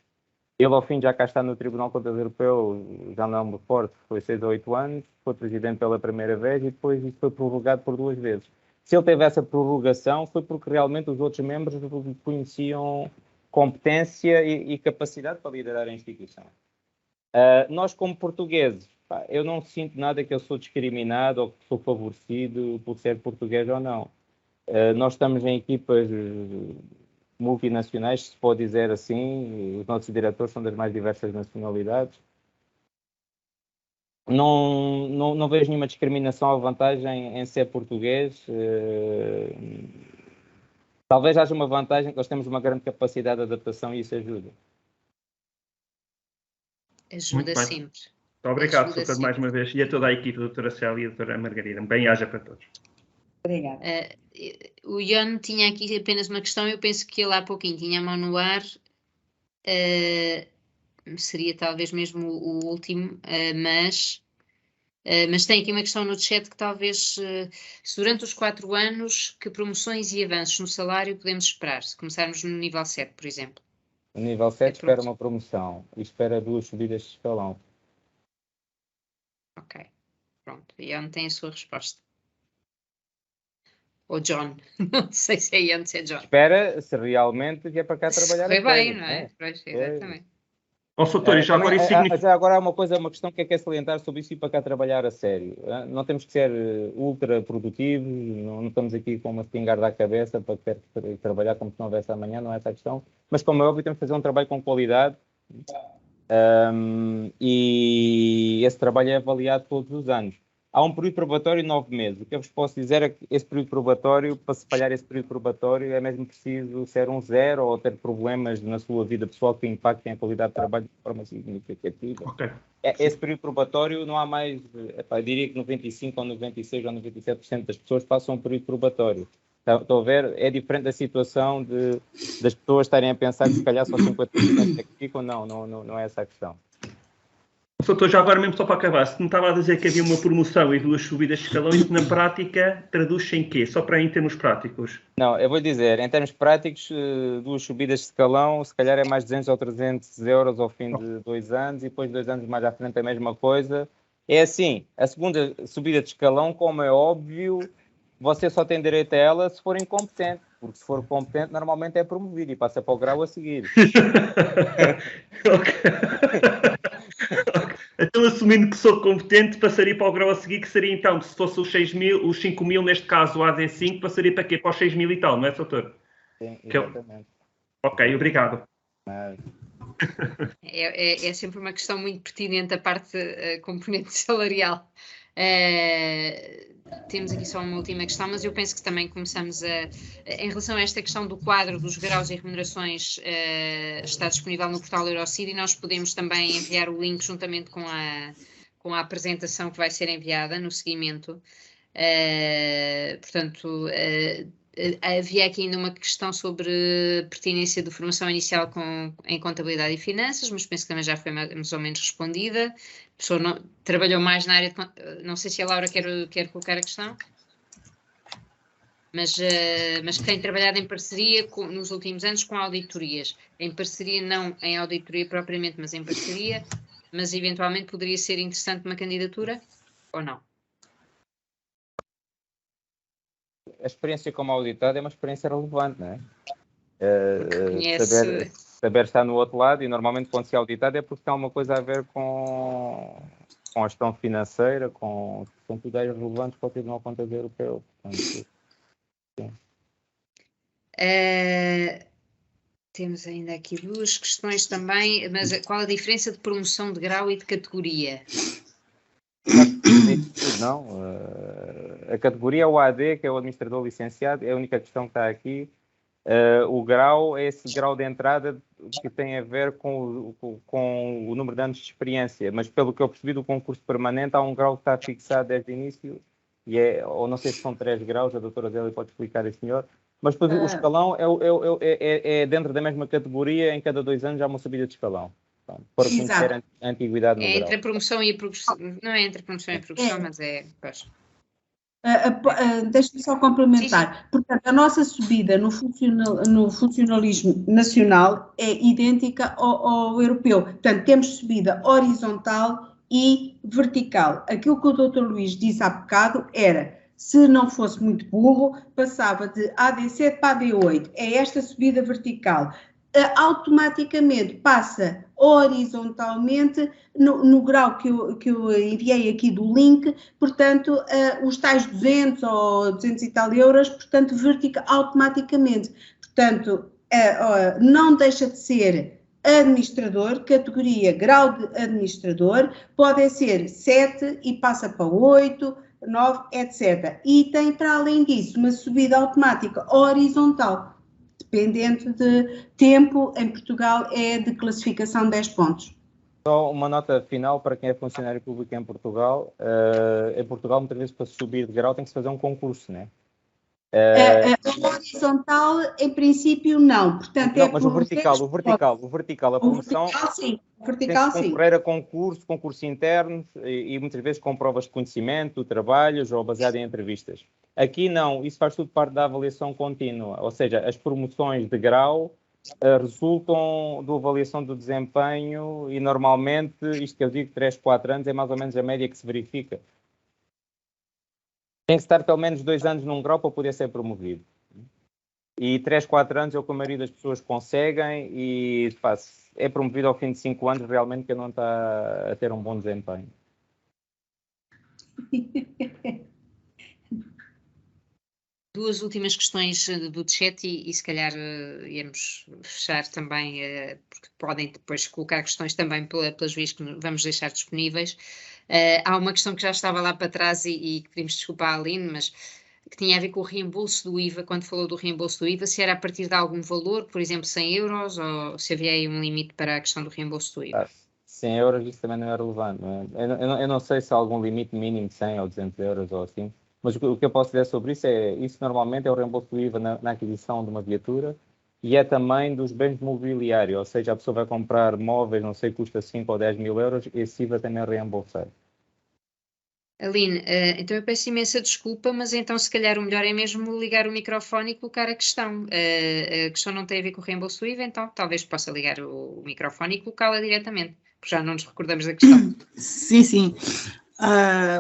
[SPEAKER 4] ele, ao fim, já cá está no Tribunal de Contas Europeu, já não me recordo, foi 6 ou 8 anos, foi presidente pela primeira vez e depois isso foi prorrogado por 2 vezes. Se ele teve essa prorrogação, foi porque realmente os outros membros conheciam competência e capacidade para liderar a instituição. Nós, como portugueses, eu não sinto nada que eu sou discriminado ou que sou favorecido por ser português ou não. Nós estamos em equipas multinacionais, se pode dizer assim, os nossos diretores são das mais diversas nacionalidades. Não vejo nenhuma discriminação ou vantagem em ser português. Talvez haja uma vantagem que nós temos uma grande capacidade de adaptação e isso ajuda.
[SPEAKER 3] Ajuda sempre.
[SPEAKER 6] Muito obrigado, doutor, mais uma vez, e a toda a equipe, a doutora Célia e a doutora Margarida. Bem-aja para todos.
[SPEAKER 2] Obrigada.
[SPEAKER 3] O Ian tinha aqui apenas uma questão, eu penso que ele há pouquinho tinha a mão no ar, seria talvez mesmo o último, mas tem aqui uma questão no chat que talvez, se durante os 4 anos, que promoções e avanços no salário podemos esperar, se começarmos no nível 7, por exemplo?
[SPEAKER 4] No nível 7 espera uma promoção e espera 2 subidas de escalão.
[SPEAKER 3] Ok, pronto, Ian tem a sua resposta. Ou John, não sei se é Ian ou se é John.
[SPEAKER 4] Espera se realmente vier para cá trabalhar a sério.
[SPEAKER 3] Bem, não é? Exatamente.
[SPEAKER 6] Já agora isso significa...
[SPEAKER 4] Já agora há uma questão que é salientar sobre isso e para cá trabalhar a sério. Não temos que ser ultra produtivos, não estamos aqui com uma espingarda à cabeça para trabalhar como se não houvesse amanhã, não é essa a questão. Mas como é óbvio, temos que fazer um trabalho com qualidade e esse trabalho é avaliado todos os anos. há um período probatório de 9 meses. O que eu vos posso dizer é que esse período probatório, para se falhar esse período probatório, é mesmo preciso ser um 0 ou ter problemas na sua vida pessoal que impactem a qualidade de trabalho de forma significativa.
[SPEAKER 6] Ok.
[SPEAKER 4] Esse período probatório não há mais, eu diria que 95 ou 96 ou 97% das pessoas passam um período probatório. Estão a ver? É diferente da situação das pessoas estarem a pensar que se calhar só 50% é que ficam. Não é essa a questão.
[SPEAKER 6] Doutor, já agora mesmo só para acabar, se me estava a dizer que havia uma promoção e 2 subidas de escalão, isso na prática traduz-se em quê? Só para em termos práticos.
[SPEAKER 4] Não, eu vou dizer, em termos práticos, 2 subidas de escalão, se calhar é mais 200 ou 300 euros ao fim de 2 anos, e depois 2 anos mais à frente a mesma coisa. É assim, a segunda subida de escalão, como é óbvio, você só tem direito a ela se for incompetente, porque se for competente, normalmente é promovido e passa para o grau a seguir.
[SPEAKER 6] Ok. Então, assumindo que sou competente, passaria para o grau a seguir, que seria então, se fosse os 5.000, neste caso o AD5, passaria para quê? Para os 6.000 e tal, não é, doutor?
[SPEAKER 4] Sim, exatamente.
[SPEAKER 6] Ok, obrigado.
[SPEAKER 3] É sempre uma questão muito pertinente a parte componente salarial. Temos aqui só uma última questão, mas eu penso que também começamos em relação a esta questão do quadro dos graus e remunerações, está disponível no portal Eurocid e nós podemos também enviar o link juntamente com a apresentação que vai ser enviada no seguimento. Portanto, havia aqui ainda uma questão sobre pertinência de formação inicial em contabilidade e finanças, mas penso que também já foi mais ou menos respondida. A pessoa trabalhou mais na área de... Não sei se a Laura quer colocar a questão. Mas que tem trabalhado em parceria nos últimos anos com auditorias. Em parceria, não em auditoria propriamente, mas em parceria. Mas eventualmente poderia ser interessante uma candidatura ou não?
[SPEAKER 4] A experiência como auditado é uma experiência relevante, não é? Saber estar no outro lado, e normalmente quando se é auditado é porque tem alguma coisa a ver com a gestão financeira, são tudo áreas relevantes para o Tribunal de Contas Europeu. Portanto, sim.
[SPEAKER 3] Temos ainda aqui 2 questões também, mas qual a diferença de promoção de grau e de categoria?
[SPEAKER 4] Não, a categoria é o AD, que é o administrador licenciado, é a única questão que está aqui. O grau é esse grau de entrada que tem a ver com o número de anos de experiência, mas pelo que eu percebi do concurso permanente, há um grau que está fixado desde o início, ou não sei se são 3 graus, a doutora Zélia pode explicar isso melhor, mas depois o escalão é dentro da mesma categoria, em cada 2 anos há uma subida de escalão. Para conhecer a antiguidade no grau.
[SPEAKER 3] Entre a promoção e a progressão, não é entre a promoção e a progressão, mas é...
[SPEAKER 2] Deixa-me só complementar. Sim. Portanto, a nossa subida no funcionalismo nacional é idêntica ao europeu. Portanto, temos subida horizontal e vertical. Aquilo que o Dr. Luís disse há bocado era, se não fosse muito burro, passava de AD7 para AD8. É esta subida vertical. Automaticamente passa horizontalmente no grau que eu enviei aqui do link, portanto, os tais 200 ou 200 e tal euros, portanto, automaticamente. Portanto, não deixa de ser administrador, categoria grau de administrador, pode ser 7 e passa para 8, 9, etc. E tem, para além disso, uma subida automática horizontal. Dependente de tempo, em Portugal é de classificação 10 pontos.
[SPEAKER 4] Só uma nota final para quem é funcionário público em Portugal. Em Portugal, muitas vezes, para subir de grau tem que se fazer um concurso, não é?
[SPEAKER 2] A horizontal, em princípio, não. Portanto,
[SPEAKER 4] não, mas o vertical, a promoção
[SPEAKER 2] sim.
[SPEAKER 4] Tem que concorrer a concursos internos e muitas vezes com provas de conhecimento, trabalhos ou baseado em entrevistas. Aqui não, isso faz tudo parte da avaliação contínua, ou seja, as promoções de grau resultam da avaliação do desempenho e normalmente, isto que eu digo, 3, 4 anos é mais ou menos a média que se verifica. Tem que estar pelo menos 2 anos num grau para poder ser promovido. E 3, 4 anos é o que a maioria das pessoas conseguem e é promovido ao fim de 5 anos realmente que não está a ter um bom desempenho.
[SPEAKER 3] duas últimas questões do chat e se calhar íamos fechar também, porque podem depois colocar questões também pelas vias que vamos deixar disponíveis. Há uma questão que já estava lá para trás e que pedimos desculpa à Aline, mas que tinha a ver com o reembolso do IVA, quando falou do reembolso do IVA, se era a partir de algum valor, por exemplo 100 euros, ou se havia aí um limite para a questão do reembolso do IVA.
[SPEAKER 4] 100 euros isso também não é relevante. Não é? Eu não sei se há algum limite mínimo de 100 ou 200 euros ou assim. Mas o que eu posso dizer sobre isso é, isso normalmente é o reembolso do IVA na aquisição de uma viatura e é também dos bens mobiliários, ou seja, a pessoa vai comprar móveis, não sei, custa 5 ou 10 mil euros, esse IVA também é reembolsado.
[SPEAKER 3] Aline, então eu peço imensa desculpa, mas então se calhar o melhor é mesmo ligar o microfone e colocar a questão. A questão não tem a ver com o reembolso do IVA, então talvez possa ligar o microfone e colocá-la diretamente, porque já não nos recordamos da questão.
[SPEAKER 8] Sim, sim.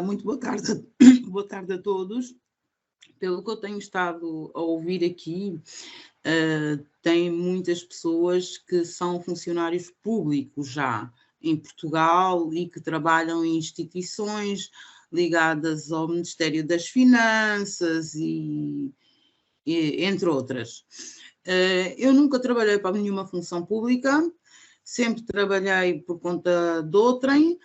[SPEAKER 8] Muito boa tarde. Boa tarde a todos. Pelo que eu tenho estado a ouvir aqui, tem muitas pessoas que são funcionários públicos já em Portugal e que trabalham em instituições ligadas ao Ministério das Finanças e entre outras. Eu nunca trabalhei para nenhuma função pública, sempre trabalhei por conta de outrem.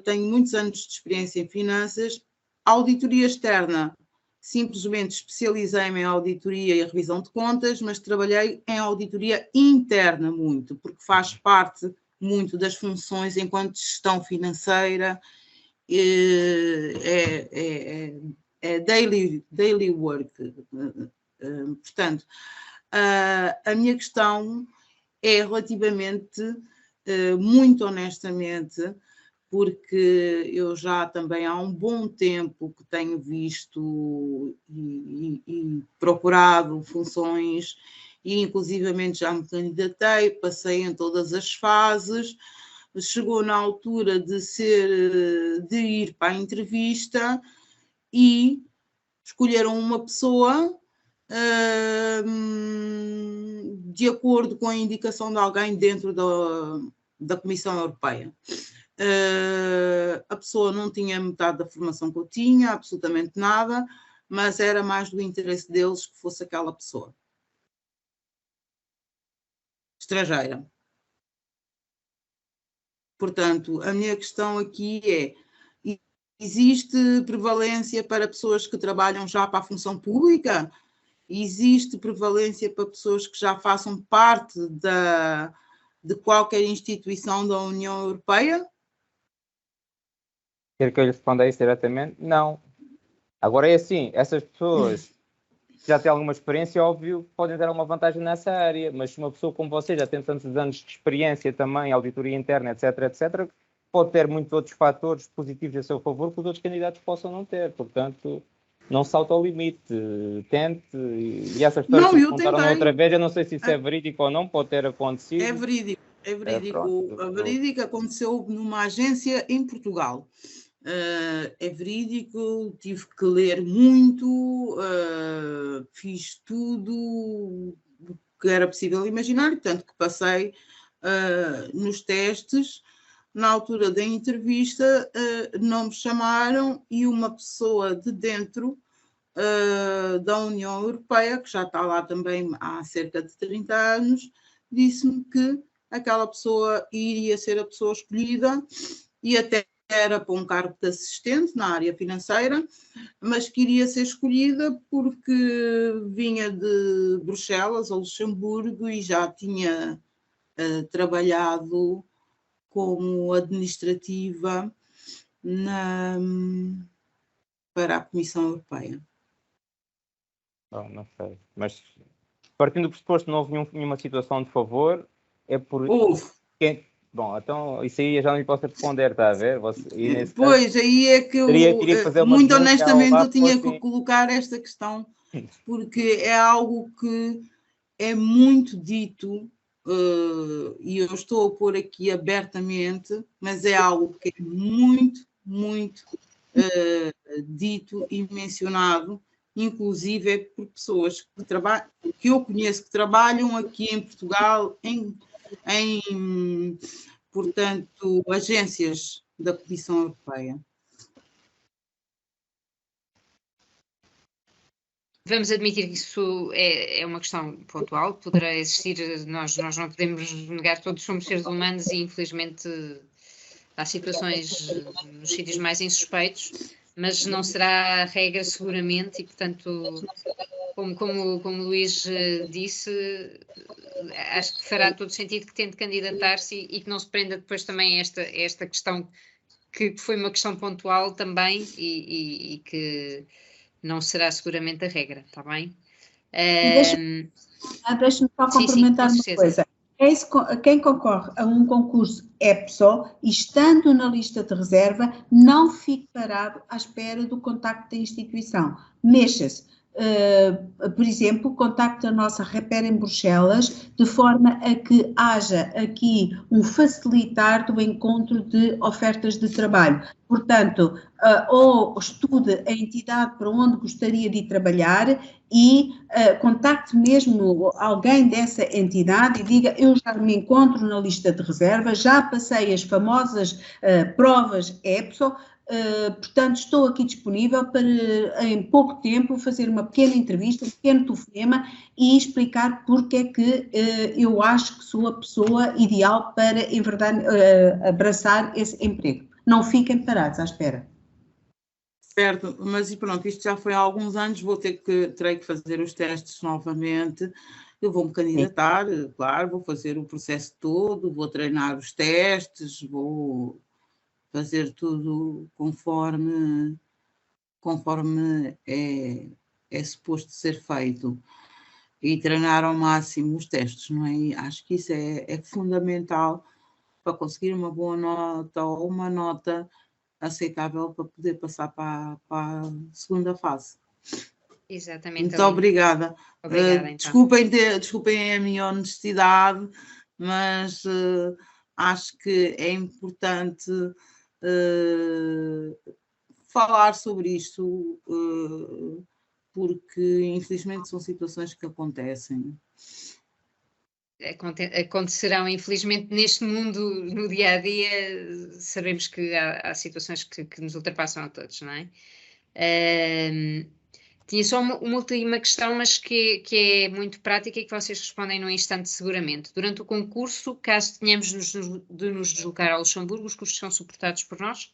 [SPEAKER 8] Tenho muitos anos de experiência em finanças. A auditoria externa, simplesmente especializei-me em auditoria e revisão de contas, mas trabalhei em auditoria interna muito, porque faz parte muito das funções enquanto gestão financeira, é daily work. Portanto, a minha questão é relativamente, muito honestamente, porque eu já também há um bom tempo que tenho visto e procurado funções e inclusivamente já me candidatei, passei em todas as fases, chegou na altura de ir para a entrevista e escolheram uma pessoa de acordo com a indicação de alguém dentro da Comissão Europeia. A pessoa não tinha metade da formação que eu tinha, absolutamente nada, mas era mais do interesse deles que fosse aquela pessoa estrangeira. Portanto, a minha questão aqui é: existe prevalência para pessoas que trabalham já para a função pública? Existe prevalência para pessoas que já façam parte de qualquer instituição da União Europeia?
[SPEAKER 4] Quer que eu lhe responda isso diretamente? Não. Agora é assim, essas pessoas que já têm alguma experiência, óbvio, podem ter uma vantagem nessa área, mas se uma pessoa como você já tem tantos anos de experiência também, auditoria interna, etc., etc., pode ter muitos outros fatores positivos a seu favor que os outros candidatos possam não ter. Portanto, não salta ao limite, tente. E essas pessoas que contaram outra vez, eu não sei se isso é verídico ou não, pode ter acontecido.
[SPEAKER 8] É verídico, é verídico. A verídica aconteceu numa agência em Portugal. É verídico, tive que ler muito, fiz tudo o que era possível imaginar, tanto que passei nos testes. Na altura da entrevista não me chamaram e uma pessoa de dentro da União Europeia, que já está lá também há cerca de 30 anos, disse-me que aquela pessoa iria ser a pessoa escolhida e até era para um cargo de assistente na área financeira, mas queria ser escolhida porque vinha de Bruxelas, ou Luxemburgo, e já tinha trabalhado como administrativa para a Comissão Europeia.
[SPEAKER 4] Não sei, mas partindo do pressuposto que não houve nenhuma situação de favor, é por... Bom, então isso aí eu já não lhe posso responder, está a ver?
[SPEAKER 8] Pois, aí é que eu, muito honestamente, eu tinha que colocar esta questão, porque é algo que é muito dito, e eu estou a pôr aqui abertamente, mas é algo que é muito, muito dito e mencionado, inclusive por pessoas que eu conheço que trabalham aqui em Portugal, portanto, agências da Comissão Europeia.
[SPEAKER 3] Vamos admitir que isso é uma questão pontual, poderá existir, nós não podemos negar, todos somos seres humanos e infelizmente há situações nos sítios mais insuspeitos, mas não será a regra seguramente e, portanto, como o Luís disse, acho que fará todo sentido que tente candidatar-se e que não se prenda depois também a esta questão, que foi uma questão pontual também e que não será seguramente a regra, está bem?
[SPEAKER 2] Deixa-me só complementar uma coisa. Quem concorre a um concurso EPSO, estando na lista de reserva, não fique parado à espera do contacto da instituição. Mexa-se. Por exemplo, contacte a nossa Reper em Bruxelas, de forma a que haja aqui um facilitar do encontro de ofertas de trabalho. Portanto, ou estude a entidade para onde gostaria de trabalhar e contacte mesmo alguém dessa entidade e diga: eu já me encontro na lista de reserva, já passei as famosas provas EPSO, portanto estou aqui disponível para em pouco tempo fazer uma pequena entrevista, um pequeno telefonema e explicar porque é que eu acho que sou a pessoa ideal para abraçar esse emprego. Não fiquem parados à espera.
[SPEAKER 8] Certo, mas e pronto, isto já foi há alguns anos, terei que fazer os testes novamente, eu vou-me candidatar, claro, vou fazer o processo todo, vou treinar os testes, vou fazer tudo conforme é suposto ser feito e treinar ao máximo os testes, não é? E acho que isso é fundamental para conseguir uma boa nota ou uma nota aceitável para poder passar para a segunda fase.
[SPEAKER 3] Exatamente.
[SPEAKER 8] Muito obrigada.
[SPEAKER 3] Obrigada, então.
[SPEAKER 8] Desculpem a minha honestidade, mas acho que é importante falar sobre isto, porque infelizmente são situações que acontecem.
[SPEAKER 3] Acontecerão, infelizmente, neste mundo, no dia a dia, sabemos que há situações que nos ultrapassam a todos, não é? Tinha só uma última questão, mas que é muito prática e que vocês respondem num instante seguramente. Durante o concurso, caso tenhamos de nos deslocar ao Luxemburgo, os custos são suportados por nós?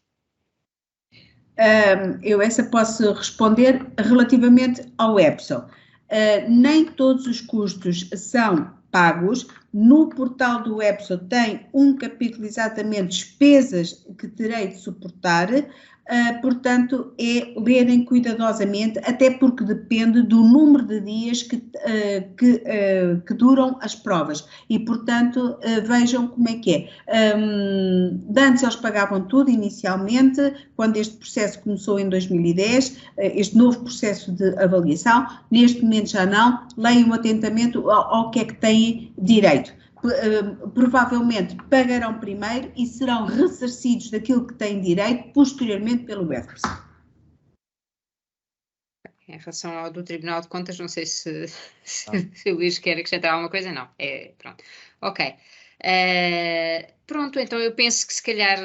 [SPEAKER 2] Eu essa posso responder relativamente ao EPSO. Nem todos os custos são pagos. No portal do EPSO tem um capítulo exatamente despesas que terei de suportar, portanto é lerem cuidadosamente, até porque depende do número de dias que duram as provas e portanto vejam como é que é. Antes eles pagavam tudo inicialmente, quando este processo começou em 2010, este novo processo de avaliação, neste momento já não, leiam atentamente ao que é que têm direito. Provavelmente pagarão primeiro e serão ressarcidos daquilo que têm direito posteriormente pelo EFRS.
[SPEAKER 3] Em relação ao do Tribunal de Contas, não sei se o Luís quer acrescentar alguma coisa, não. Pronto. Ok. Pronto, então eu penso que se calhar,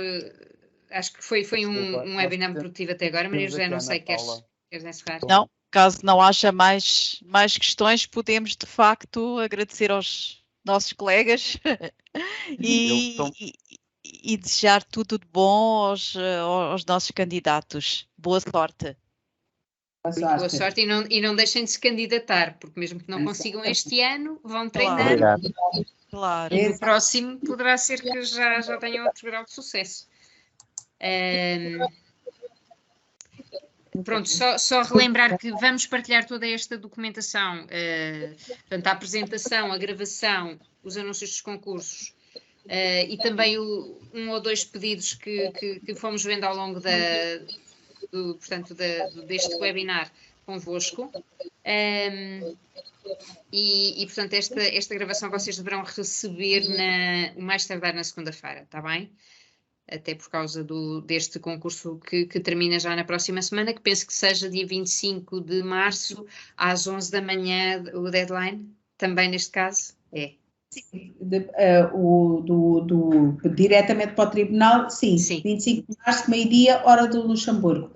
[SPEAKER 3] acho que foi um webinar produtivo até agora. Maria José, não sei, queres encerrar?
[SPEAKER 1] Não, caso não haja mais questões, podemos de facto agradecer aos nossos colegas e desejar tudo de bom aos nossos candidatos. Boa sorte.
[SPEAKER 3] Boa sorte e não deixem de se candidatar, porque mesmo que não consigam este ano, vão treinar.
[SPEAKER 1] Claro.
[SPEAKER 3] E no próximo poderá ser que já tenham outro grau de sucesso. Pronto, só relembrar que vamos partilhar toda esta documentação, portanto, a apresentação, a gravação, os anúncios dos concursos e também um ou dois pedidos que fomos vendo ao longo deste webinar convosco. E portanto, esta gravação vocês deverão receber o mais tardar na segunda-feira, está bem? Até por causa deste concurso que termina já na próxima semana, que penso que seja dia 25 de março, às 11 da manhã, o deadline, também neste caso, é.
[SPEAKER 2] Sim, diretamente para o tribunal, sim. 25 de março, meio-dia, hora do Luxemburgo,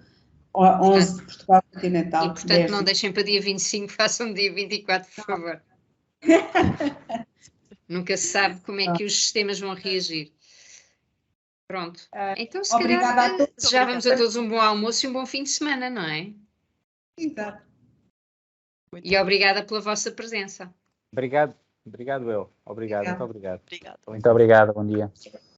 [SPEAKER 2] 11 de Portugal, continental.
[SPEAKER 3] E, portanto, não deixem para dia 25, façam dia 24, por favor. Nunca se sabe como é que os sistemas vão reagir. Pronto. Então, se calhar, desejávamos a todos um bom almoço e um bom fim de semana, não é?
[SPEAKER 2] Exato.
[SPEAKER 3] E obrigada pela vossa presença.
[SPEAKER 4] Obrigado eu. Obrigado, muito obrigado.
[SPEAKER 1] Obrigado.
[SPEAKER 4] Muito obrigado, bom dia.